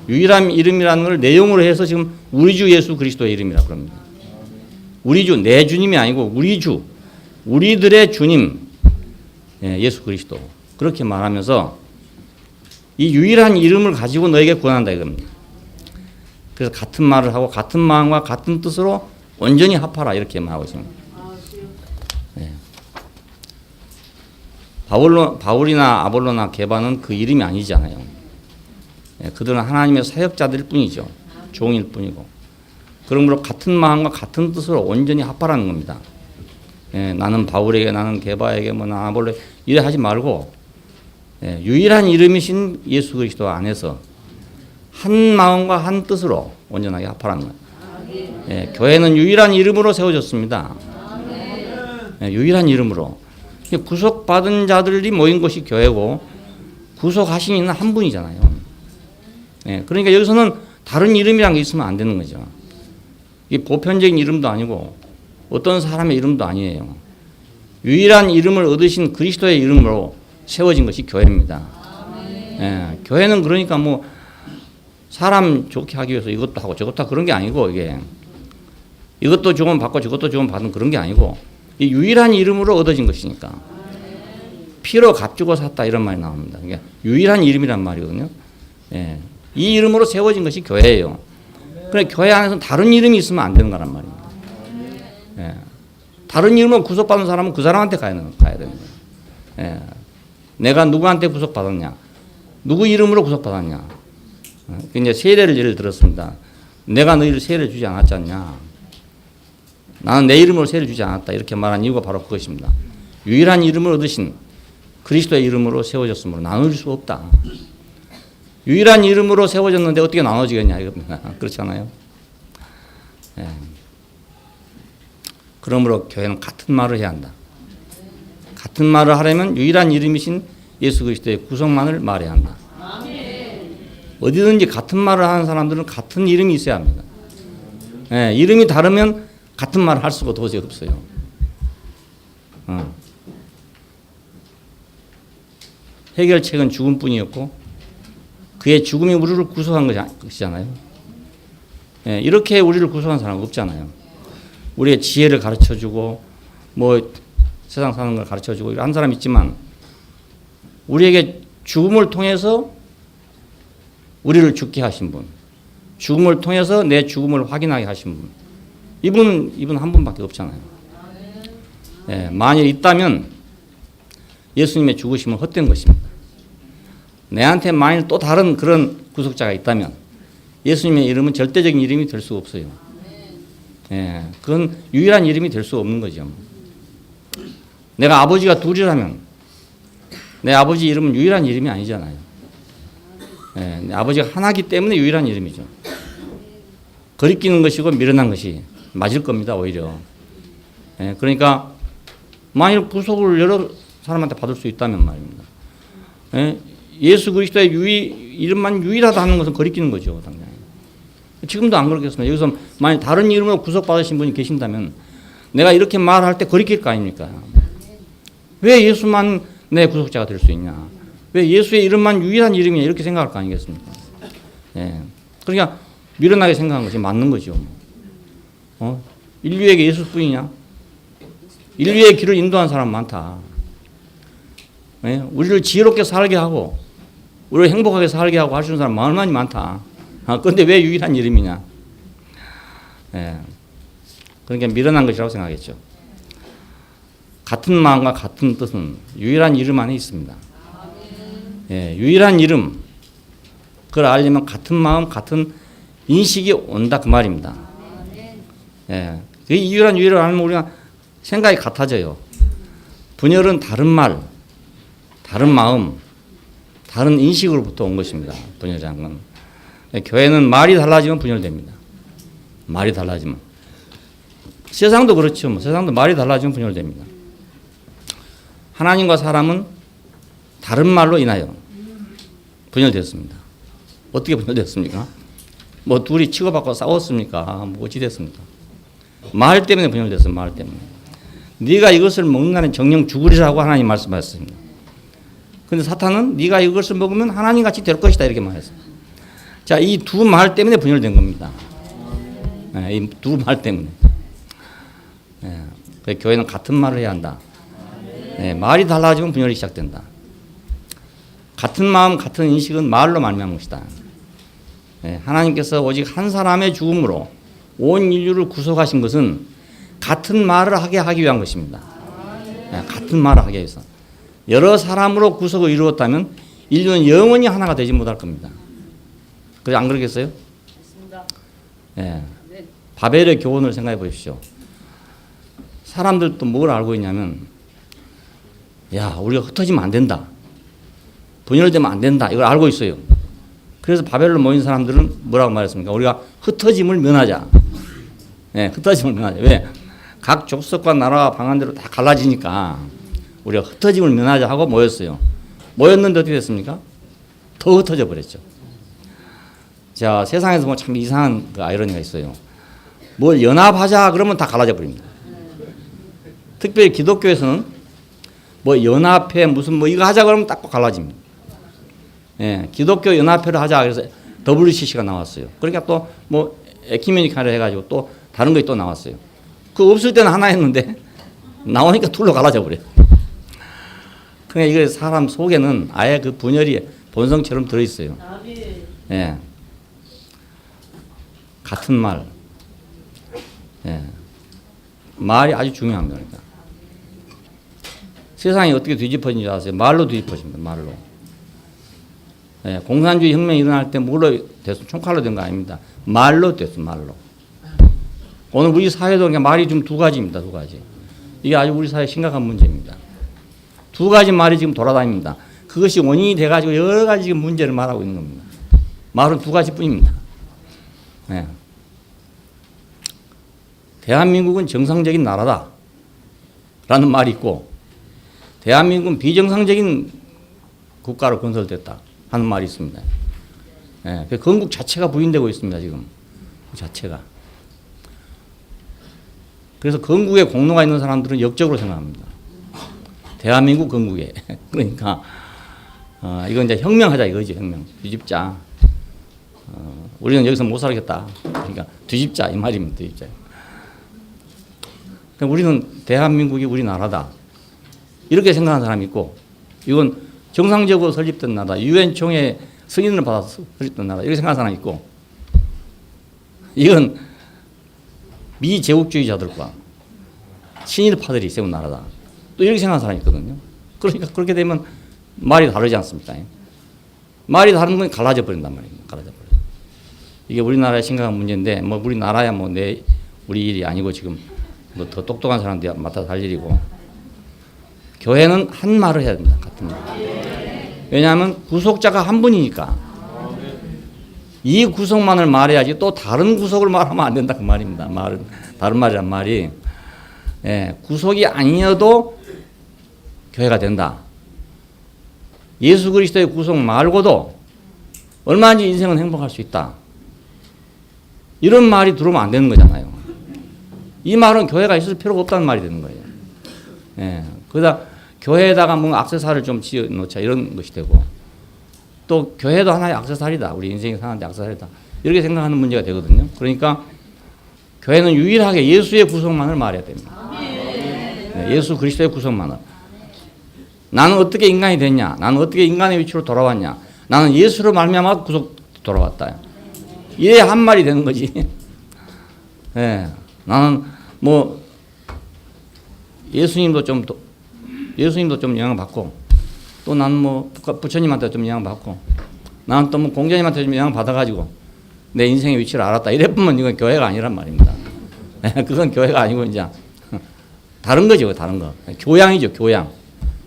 유일한 이름이라는 걸 내용으로 해서 지금 우리 주 예수 그리스도의 이름이라고 그럽니다. 우리 주, 내 주님이 아니고 우리 주, 우리들의 주님 예수 그리스도 그렇게 말하면서 이 유일한 이름을 가지고 너에게 구원한다 이겁니다. 그래서 같은 말을 하고 같은 마음과 같은 뜻으로 온전히 합하라 이렇게 말하고 있습니다. 네. 바울이나 아볼로나 게바는 그 이름이 아니잖아요. 네, 그들은 하나님의 사역자들 뿐이죠. 종일 뿐이고. 그러므로 같은 마음과 같은 뜻으로 온전히 합하라는 겁니다. 네, 나는 바울에게 나는 게바에게 뭐 나는 아볼로 이래 하지 말고 네, 유일한 이름이신 예수 그리스도 안에서 한 마음과 한 뜻으로 온전하게 합하라는 거예요. 예, 교회는 유일한 이름으로 세워졌습니다. 예, 유일한 이름으로. 구속받은 자들이 모인 것이 교회고 구속하신 이는 한 분이잖아요. 예, 그러니까 여기서는 다른 이름이란 게 있으면 안 되는 거죠. 이게 보편적인 이름도 아니고 어떤 사람의 이름도 아니에요. 유일한 이름을 얻으신 그리스도의 이름으로 세워진 것이 교회입니다. 예, 교회는 그러니까 뭐 사람 좋게 하기 위해서 이것도 하고 저것도 하고 그런 게 아니고 이것도 조금 받고 저것도 조금 받은 그런 게 아니고 이 유일한 이름으로 얻어진 것이니까 피로 값주고 샀다 이런 말이 나옵니다. 그러니까 유일한 이름이란 말이거든요. 예, 이 이름으로 세워진 것이 교회예요. 그래 교회 안에서는 다른 이름이 있으면 안 되는 거란 말입니다. 예, 다른 이름으로 구속받은 사람은 그 사람한테 가야 되는 거예요. 예, 내가 누구한테 구속받았냐? 누구 이름으로 구속받았냐? 이제 세례를 예를 들었습니다. 내가 너희를 세례를 주지 않았지 않냐? 나는 내 이름으로 세례를 주지 않았다. 이렇게 말한 이유가 바로 그것입니다. 유일한 이름을 얻으신 그리스도의 이름으로 세워졌으므로 나눠줄 수 없다. 유일한 이름으로 세워졌는데 어떻게 나눠지겠냐 이겁니다. 그렇잖아요. 예. 그러므로 교회는 같은 말을 해야 한다. 같은 말을 하려면 유일한 이름이신 예수 그리스도의 구속만을 말해야 한다. 어디든지 같은 말을 하는 사람들은 같은 이름이 있어야 합니다. 예, 이름이 다르면 같은 말을 할 수가 도저히 없어요. 해결책은 죽음뿐이었고 그의 죽음이 우리를 구속한 것이잖아요. 예, 이렇게 우리를 구속한 사람은 없잖아요. 우리의 지혜를 가르쳐주고 뭐 세상 사는 걸 가르쳐주고 한 사람 있지만 우리에게 죽음을 통해서 우리를 죽게 하신 분, 죽음을 통해서 내 죽음을 확인하게 하신 분, 이분 한 분밖에 없잖아요. 예, 만일 있다면 예수님의 죽으심은 헛된 것입니다. 내한테 만일 또 다른 그런 구속자가 있다면 예수님의 이름은 절대적인 이름이 될 수 없어요. 예, 그건 유일한 이름이 될 수 없는 거죠. 내가 아버지가 둘이라면 내 아버지 이름은 유일한 이름이 아니잖아요. 예, 내 아버지가 하나기 때문에 유일한 이름이죠. 거리끼는 것이고 미련한 것이 맞을 겁니다, 오히려. 예, 그러니까 만일 구속을 여러 사람한테 받을 수 있다면 말입니다. 예, 예수 그리스도의 이름만 유일하다 하는 것은 거리끼는 거죠, 당장. 지금도 안 그렇겠습니다. 여기서 만약 다른 이름으로 구속받으신 분이 계신다면 내가 이렇게 말할 때 거리낄 거 아닙니까? 왜 예수만 내 구속자가 될 수 있냐? 왜 예수의 이름만 유일한 이름이냐? 이렇게 생각할 거 아니겠습니까? 예. 그러니까 미련하게 생각한 것이 맞는 거죠. 인류에게 예수뿐이냐? 인류의 길을 인도한 사람 많다. 예? 우리를 지혜롭게 살게 하고 우리를 행복하게 살게 하고 할 수 있는 사람 많이 많다. 그런데 왜 유일한 이름이냐? 예. 그러니까 미련한 것이라고 생각했죠. 같은 마음과 같은 뜻은 유일한 이름 안에 있습니다. 예, 유일한 이름, 그걸 알려면 같은 마음, 같은 인식이 온다 그 말입니다. 예, 그 유일한 이름을 알면 우리가 생각이 같아져요. 분열은 다른 말, 다른 마음, 다른 인식으로부터 온 것입니다. 분열이라는 건. 예, 교회는 말이 달라지면 분열됩니다. 말이 달라지면. 세상도 그렇죠. 세상도 말이 달라지면 분열됩니다. 하나님과 사람은 다른 말로 인하여 분열됐습니다. 어떻게 분열됐습니까? 뭐 둘이 치고받고 싸웠습니까? 뭐 어찌 됐습니까? 말 때문에 분열됐어요. 말 때문에. 네가 이것을 먹는 날은 정령 죽으리라고 하나님 말씀하셨습니다. 그런데 사탄은 네가 이것을 먹으면 하나님같이 될 것이다 이렇게 말했어요. 자, 이 두 말 때문에 분열된 겁니다. 네, 이 두 말 때문에. 네, 그래서 교회는 같은 말을 해야 한다. 네, 말이 달라지면 분열이 시작된다. 같은 마음, 같은 인식은 말로 말미암은 것이다. 네, 하나님께서 오직 한 사람의 죽음으로 온 인류를 구속하신 것은 같은 말을 하게 하기 위한 것입니다. 네, 같은 말을 하기 위해서. 여러 사람으로 구속을 이루었다면 인류는 영원히 하나가 되지 못할 겁니다. 그래 안 그러겠어요? 네, 바벨의 교훈을 생각해 보십시오. 사람들도 뭘 알고 있냐면 야, 우리가 흩어지면 안 된다. 분열되면 안 된다. 이걸 알고 있어요. 그래서 바벨로 모인 사람들은 뭐라고 말했습니까? 우리가 흩어짐을 면하자. 네, 흩어짐을 면하자. 왜? 각 족속과 나라와 방언대로 다 갈라지니까 우리가 흩어짐을 면하자 하고 모였어요. 모였는데 어떻게 됐습니까? 더 흩어져 버렸죠. 자, 세상에서 뭐 참 이상한 그 아이러니가 있어요. 뭘 연합하자 그러면 다 갈라져 버립니다. 특별히 기독교에서는 뭐 연합회 무슨 뭐 이거 하자 그러면 딱 갈라집니다. 예, 기독교 연합회를 하자 그래서 WCC가 나왔어요. 그러니까 또 뭐 에큐메니카를 해가지고 또 다른 것이 또 나왔어요. 그 없을 때는 하나였는데 나오니까 둘로 갈라져 버려요. 그러니까 이게 사람 속에는 아예 그 분열이 본성처럼 들어 있어요. 예, 같은 말, 예, 말이 아주 중요합니다. 그러니까. 세상이 어떻게 뒤집어진지 아세요? 말로 뒤집어집니다. 말로. 예, 공산주의 혁명이 일어날 때 뭘로 됐어? 총칼로 된 거 아닙니다. 말로 됐어. 말로. 오늘 우리 사회도 그냥 말이 좀 두 가지입니다. 두 가지. 이게 아주 우리 사회 심각한 문제입니다. 두 가지 말이 지금 돌아다닙니다. 그것이 원인이 돼가지고 여러 가지 지금 문제를 말하고 있는 겁니다. 말은 두 가지뿐입니다. 예. 대한민국은 정상적인 나라다 라는 말이 있고 대한민국은 비정상적인 국가로 건설됐다 하는 말이 있습니다. 예, 그 건국 자체가 부인되고 있습니다. 지금 그 자체가. 그래서 건국에 공로가 있는 사람들은 역적으로 생각합니다. 대한민국 건국에. 그러니까 이건 이제 혁명하자 이거지, 혁명. 뒤집자. 우리는 여기서 못 살겠다. 그러니까 뒤집자 이 말입니다. 뒤집자. 그러니까 우리는 대한민국이 우리나라다. 이렇게 생각하는 사람이 있고, 이건 정상적으로 설립된 나라, 유엔 총회 승인을 받아서 설립된 나라 이렇게 생각하는 사람이 있고, 이건 미제국주의자들과 친일파들이 세운 나라다. 또 이렇게 생각하는 사람이 있거든요. 그러니까 그렇게 되면 말이 다르지 않습니까? 말이 다른 건 갈라져 버린단 말입니다. 갈라져 버려. 이게 우리나라의 심각한 문제인데, 뭐 우리나라야 뭐 우리 일이 아니고 지금 뭐 더 똑똑한 사람들이 맡아서 할 일이고, 교회는 한 말을 해야 됩니다. 같은 말. 왜냐하면 구속자가 한 분이니까 이 구속만을 말해야지 또 다른 구속을 말하면 안 된다 그 말입니다. 말은 다른 말이란 말이 구속이 아니어도 교회가 된다. 예수 그리스도의 구속 말고도 얼마든지 인생은 행복할 수 있다. 이런 말이 들어오면 안 되는 거잖아요. 이 말은 교회가 있을 필요가 없다는 말이 되는 거예요. 그러다 교회에다가 뭔가 액세서리를 좀 지어 놓자 이런 것이 되고, 또 교회도 하나의 액세서리다. 우리 인생이 사는데 액세서리다. 이렇게 생각하는 문제가 되거든요. 그러니까 교회는 유일하게 예수의 구속만을 말해야 됩니다. 예수 그리스도의 구속만을. 나는 어떻게 인간이 됐냐? 나는 어떻게 인간의 위치로 돌아왔냐? 나는 예수로 말미암아 구속 돌아왔다. 이래야 한 말이 되는 거지. 나는 뭐 예수님도 좀 영향을 받고, 또 나는 뭐 부처님한테 좀 영향을 받고, 나는 또 뭐 공자님한테 좀 영향을 받아가지고 내 인생의 위치를 알았다. 이래보면 이건 교회가 아니란 말입니다. 그건 교회가 아니고 이제 다른 거죠, 다른 거. 교양이죠, 교양.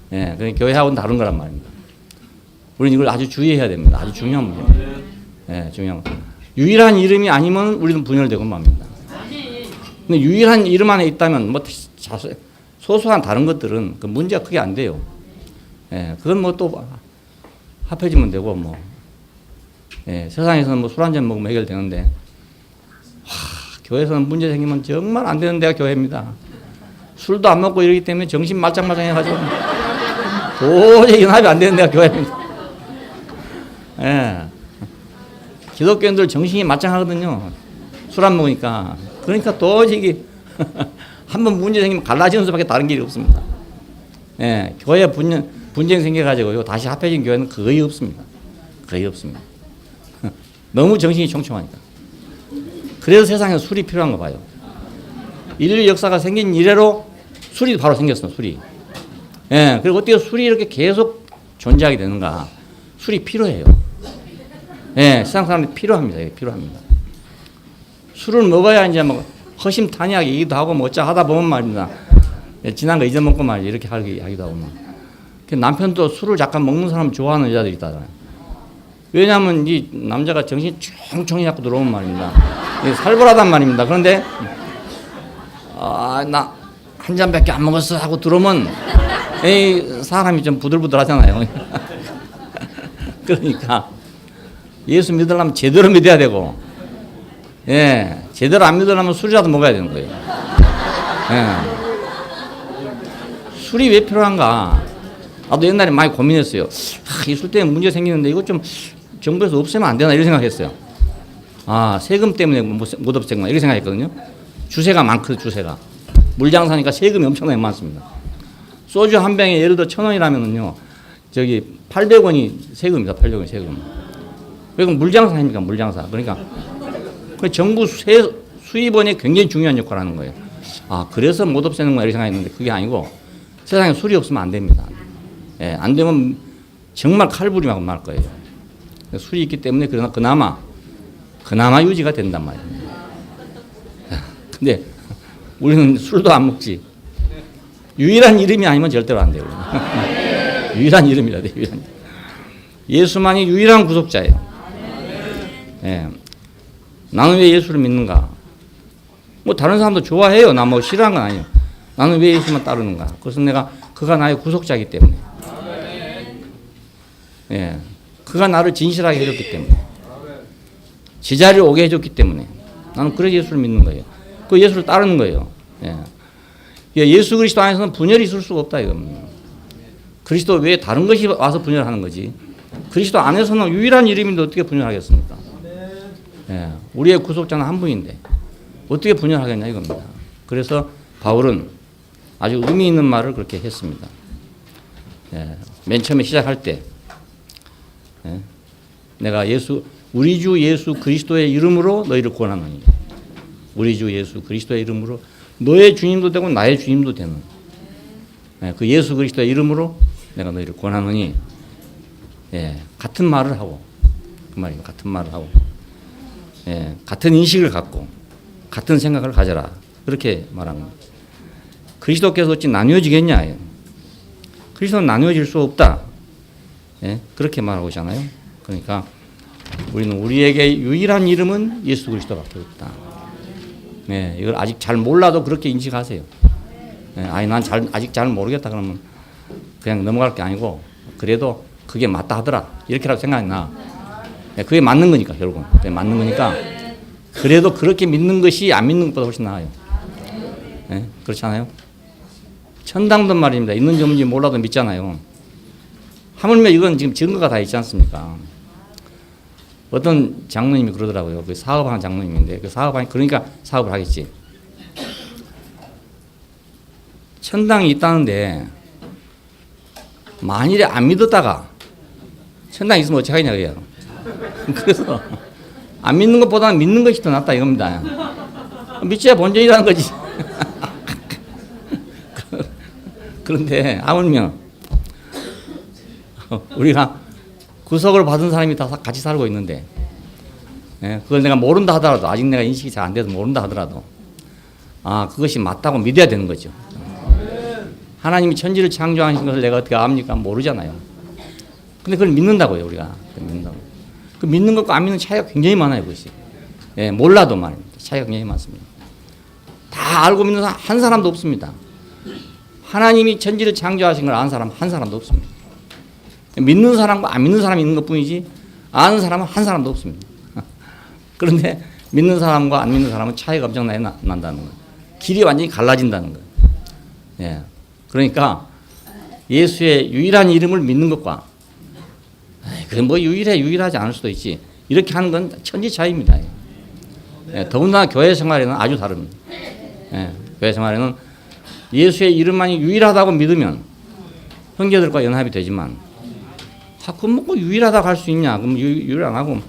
그 교회하고는 다른 거란 말입니다. 우리는 이걸 아주 주의해야 됩니다. 아주 중요한 문제입니다. 중요한 거. 유일한 이름이 아니면 우리는 분열되고 맙니다. 근데 유일한 이름 안에 있다면 뭐 소소한 다른 것들은 그 문제가 크게 안 돼요. 그건 뭐 또 합해지면 되고 뭐. 세상에서는 뭐 술 한잔 먹으면 해결되는데, 교회에서는 문제 생기면 정말 안 되는 데가 교회입니다. 술도 안 먹고 이러기 때문에 정신 말짱말짱 해가지고 도저히 연합이 안 되는 데가 교회입니다. 기독교인들 정신이 말짱하거든요. 술 안 먹으니까. 그러니까 도저히 한번 문제 생기면 갈라지는 수밖에 다른 길이 없습니다. 교회 분쟁 생겨가지고 다시 합해진 교회는 거의 없습니다. 거의 없습니다. 너무 정신이 총총하니까. 그래서 세상에 술이 필요한가 봐요. 인류 역사가 생긴 이래로 술이 바로 생겼어, 술이. 그리고 어떻게 술이 이렇게 계속 존재하게 되는가. 술이 필요해요. 세상 사람들이 필요합니다. 필요합니다. 술을 먹어야 이제 뭐 허심탄회하게 얘기도 하고 뭐 어쩌 하다 보면 말입니다. 지난 거 잊어먹고 말이야. 이렇게 하기도 하고. 남편도 술을 잠깐 먹는 사람 좋아하는 여자들이 있다잖아요. 왜냐하면 이 남자가 정신이 총총히 자꾸 들어오면 말입니다. 살벌하단 말입니다. 그런데 나 한 잔밖에 안 먹었어 하고 들어오면 사람이 좀 부들부들하잖아요. 그러니까 예수 믿으려면 제대로 믿어야 되고, 제대로 안 믿으려면 술이라도 먹어야 되는 거예요. 술이 왜 필요한가? 나도 옛날에 많이 고민했어요. 이 술 때문에 문제 생기는데 이거 좀 정부에서 없애면 안 되나 이런 생각했어요. 세금 때문에 못 없애구나 이렇게 생각했거든요. 주세가 많거든요. 주세가. 물장사니까 세금이 엄청나게 많습니다. 소주 한 병에 예를 들어 1,000원이라면은요, 저기 800원이 세금입니다. 800원 세금. 그러니까 물장사 아닙니까? 물장사. 그러니까 그 정부 수입원이 굉장히 중요한 역할을 하는 거예요. 그래서 못 없애는 거야 이렇게 생각했는데 그게 아니고, 세상에 술이 없으면 안 됩니다. 안 되면 정말 칼부림하고 말 거예요. 술이 있기 때문에 그나마 유지가 된단 말이에요. 근데 우리는 술도 안 먹지. 유일한 이름이 아니면 절대로 안 돼요. 유일한 이름이라 돼. 유일한. 예수만이 유일한 구속자예요. 나는 왜 예수를 믿는가? 뭐 다른 사람도 좋아해요. 나 뭐 싫어하는 건 아니에요. 나는 왜 예수만 따르는가? 그것은 그가 나의 구속자이기 때문에. 그가 나를 진실하게 해줬기 때문에. 제자리에 오게 해줬기 때문에. 나는 그래서 예수를 믿는 거예요. 그 예수를 따르는 거예요. 예수 그리스도 안에서는 분열이 있을 수가 없다 이겁니다. 그리스도 외에 다른 것이 와서 분열하는 거지. 그리스도 안에서는 유일한 이름인데 어떻게 분열하겠습니까? 예, 우리의 구속자는 한 분인데 어떻게 분열하겠냐 이겁니다. 그래서 바울은 아주 의미 있는 말을 그렇게 했습니다. 예, 맨 처음에 시작할 때 내가 우리 주 예수 그리스도의 이름으로 너희를 권하노니, 우리 주 예수 그리스도의 이름으로 너의 주님도 되고 나의 주님도 되는 그 예수 그리스도의 이름으로 내가 너희를 권하노니, 같은 말을 하고, 그 말이에요. 같은 말을 하고, 같은 인식을 갖고 같은 생각을 가져라, 그렇게 말한 겁니다. 그리스도께서 어찌 나뉘어지겠냐? 그리스도는 나뉘어질 수 없다. 그렇게 말하고 있잖아요. 그러니까 우리는 우리에게 유일한 이름은 예수 그리스도밖에 없다. 이걸 아직 잘 몰라도 그렇게 인식하세요. 아니 난 아직 잘 모르겠다 그러면 그냥 넘어갈 게 아니고, 그래도 그게 맞다 하더라 이렇게라도 생각이 나. 그게 맞는 거니까, 결국은 그게 맞는 거니까 그래도 그렇게 믿는 것이 안 믿는 것보다 훨씬 나아요. 그렇지 않아요? 천당도 말입니다. 있는지 없는지 몰라도 믿잖아요. 하물며 이건 지금 증거가 다 있지 않습니까? 어떤 장로님이 그러더라고요. 그 사업하는 장로님인데, 그 그러니까 사업을 하겠지. 천당이 있다는데 만일에 안 믿었다가 천당이 있으면 어찌 하겠냐 그래요. 그래서 안 믿는 것보다는 믿는 것이 더 낫다 이겁니다. 믿지야 본전이라는 거지. 그런데 하물며 우리가 구속을 받은 사람이 다 같이 살고 있는데, 그걸 내가 모른다 하더라도, 아직 내가 인식이 잘 안 돼서 모른다 하더라도, 그것이 맞다고 믿어야 되는 거죠. 하나님이 천지를 창조하신 것을 내가 어떻게 압니까? 모르잖아요. 근데 그걸 믿는다고요, 우리가. 믿는다고. 그 믿는 것과 안 믿는 차이가 굉장히 많아요, 그것이. 몰라도 말입니다. 차이가 굉장히 많습니다. 다 알고 믿는 사람 한 사람도 없습니다. 하나님이 천지를 창조하신 걸 아는 사람 한 사람도 없습니다. 믿는 사람과 안 믿는 사람이 있는 것 뿐이지 아는 사람은 한 사람도 없습니다. 그런데 믿는 사람과 안 믿는 사람은 차이가 엄청나게 난다는 거예요. 길이 완전히 갈라진다는 거예요. 그러니까 예수의 유일한 이름을 믿는 것과, 그게 뭐 유일하지 않을 수도 있지, 이렇게 하는 건 천지 차이입니다. 더군다나 교회 생활에는 아주 다릅니다. 교회 생활에는 예수의 이름만이 유일하다고 믿으면 형제들과 연합이 되지만, 그럼 뭐 유일하다고 할 수 있냐? 그럼 유일 안 하고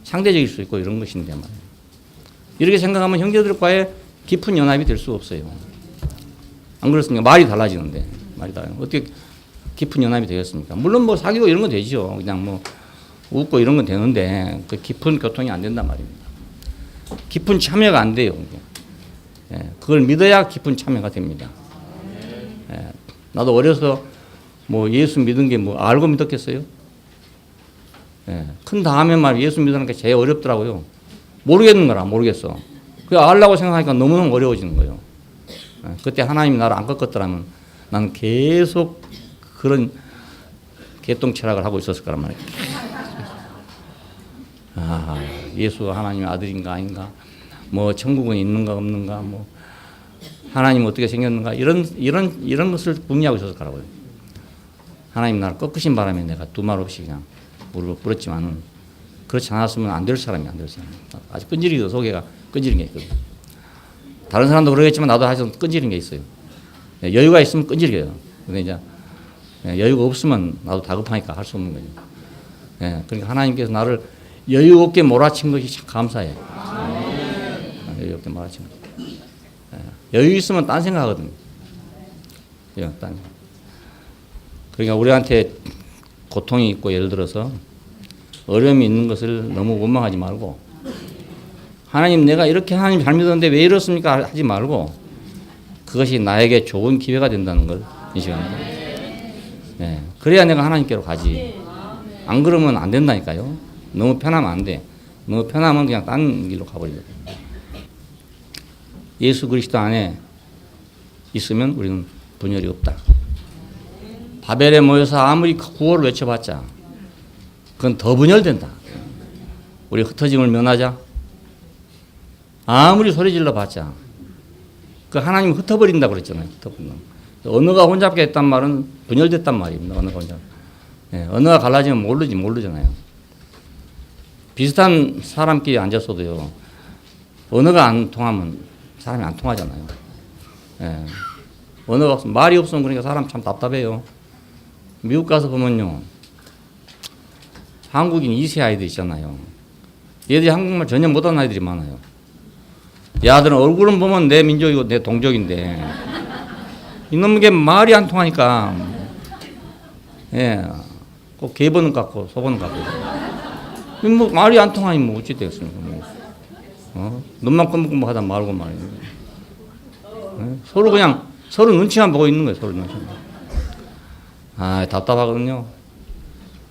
상대적일 수 있고 이런 것인데 말이에요. 이렇게 생각하면 형제들과의 깊은 연합이 될 수 없어요. 안 그렇습니까? 말이 달라지는데, 어떻게 깊은 연합이 되겠습니까? 물론 뭐 사귀고 이런 건 되죠. 그냥 뭐 웃고 이런 건 되는데 그 깊은 교통이 안 된단 말입니다. 깊은 참여가 안 돼요. 그걸 믿어야 깊은 참여가 됩니다. 나도 어려서 뭐 예수 믿은 게 뭐 알고 믿었겠어요? 큰 다음에 말 예수 믿는 게 제일 어렵더라고요. 모르겠는 거라 모르겠어. 그 알라고 생각하니까 너무너무 어려워지는 거예요. 그때 하나님이 나를 안 꺾었더라면 나는 계속 그런 개똥 철학을 하고 있었을 거란 말이에요. 예수 하나님의 아들인가 아닌가, 뭐 천국은 있는가 없는가, 뭐 하나님 어떻게 생겼는가, 이런 것을 궁리하고 있었을 거라고요. 하나님 나를 꺾으신 바람에 내가 두 말 없이 그냥 무릎을 꿇었지만은, 그렇지 않았으면 안 될 사람이 안 될 사람. 아주 끈질기도 속에가 끈질긴 게 있거든요. 다른 사람도 그러겠지만 나도 사실 끈질긴 게 있어요. 여유가 있으면 끈질겨요. 근데 이제 여유가 없으면 나도 다급하니까 할 수 없는 거죠. 그러니까 하나님께서 나를 여유 없게 몰아친 것이 참 감사해. 여유 없게 몰아친 것. 여유 있으면 딴 생각하거든요. 그러니까 우리한테 고통이 있고, 예를 들어서 어려움이 있는 것을 너무 원망하지 말고, 하나님 내가 이렇게 하나님 잘 믿었는데 왜 이렇습니까? 하지 말고, 그것이 나에게 좋은 기회가 된다는 걸 인식합니다. 그래야 내가 하나님께로 가지. 안 그러면 안 된다니까요. 너무 편하면 안 돼. 너무 편하면 그냥 딴 길로 가버리거든요. 예수 그리스도 안에 있으면 우리는 분열이 없다. 바벨에 모여서 아무리 구호를 외쳐봤자 그건 더 분열된다. 우리 흩어짐을 면하자. 아무리 소리 질러봤자 그 하나님 흩어버린다고 그랬잖아요. 흩어버린다. 언어가 혼잡게 됐단 말은 분열됐단 말입니다. 언어가 혼잡. 예, 언어가 갈라지면 모르잖아요. 비슷한 사람끼리 앉았어도요. 언어가 안 통하면 사람이 안 통하잖아요. 예, 언어가 없으면 말이 없으면 그러니까 사람 참 답답해요. 미국 가서 보면요. 한국인 2세 아이들 있잖아요. 얘들이 한국말 전혀 못하는 아이들이 많아요. 야들은 얼굴은 보면 내 민족이고 내 동족인데 이놈에게 말이 안 통하니까 예, 꼭 개보는 같고 소보는 같고 뭐 말이 안 통하니 뭐 어찌 되겠습니까? 뭐. 눈만 껌껌 하다 말고 말이에요. 예? 서로 그냥 서로 눈치만 보고 있는 거예요. 서로 눈치만. 아, 답답하거든요.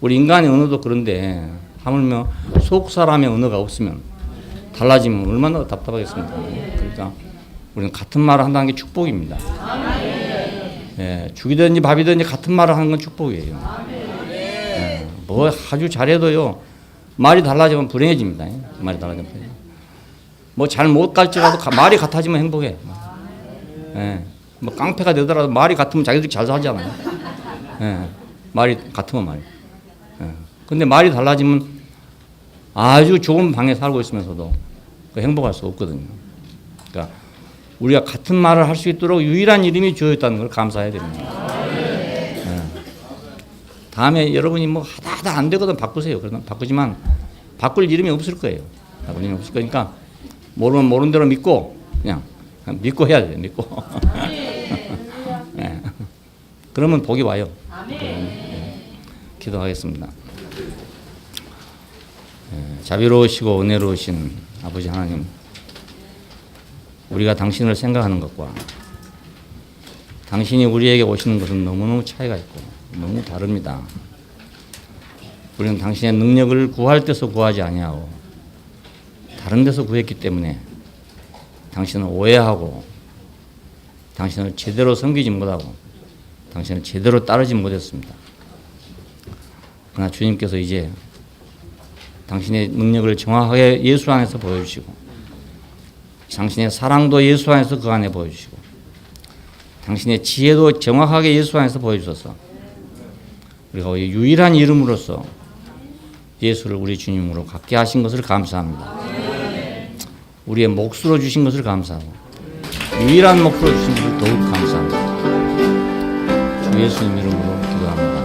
우리 인간의 언어도 그런데 하물며 속 사람의 언어가 없으면 달라지면 얼마나 답답하겠습니까? 그러니까 우리는 같은 말을 한다는 게 축복입니다. 예, 죽이든지 밥이든지 같은 말을 하는 건 축복이에요. 예, 뭐 아주 잘해도요 말이 달라지면 불행해집니다. 말이 달라지면 불행해. 뭐 잘 못 갈지라도 말이 같아지면 행복해. 예, 뭐 깡패가 되더라도 말이 같으면 자기들이 잘 살잖아요. 예, 말이 같으면 말이. 예, 근데 말이 달라지면 아주 좋은 방에 살고 있으면서도 행복할 수 없거든요. 그러니까 우리가 같은 말을 할 수 있도록 유일한 이름이 주어졌다는 걸 감사해야 됩니다. 예. 다음에 여러분이 뭐 하다 안 되거든 바꾸세요. 그러면 바꾸지만 바꿀 이름이 없을 거예요. 바꿀 이름이 없을 거니까 모르면 모르는 대로 믿고 그냥 믿고 해야 돼요. 믿고. 예. 그러면 복이 와요. 예. 기도하겠습니다. 자비로우시고 은혜로우신 아버지 하나님, 우리가 당신을 생각하는 것과 당신이 우리에게 오시는 것은 너무너무 차이가 있고 너무 다릅니다. 우리는 당신의 능력을 구할 데서 구하지 아니하고 다른 데서 구했기 때문에 당신을 오해하고 당신을 제대로 섬기지 못하고 당신을 제대로 따르지 못했습니다. 그러나 주님께서 이제 당신의 능력을 정확하게 예수 안에서 보여주시고 당신의 사랑도 예수 안에서 그 안에 보여주시고 당신의 지혜도 정확하게 예수 안에서 보여주셔서 우리가 유일한 이름으로서 예수를 우리 주님으로 갖게 하신 것을 감사합니다. 우리의 몫으로 주신 것을 감사하고 유일한 몫으로 주신 것을 더욱 감사합니다. 주 예수님 이름으로 기도합니다.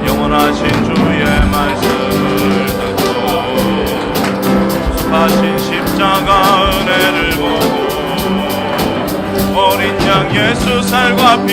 영원하신 주의 말씀을 듣고 수고하신 십자가 은혜를 보고 어린 양 예수 살과 피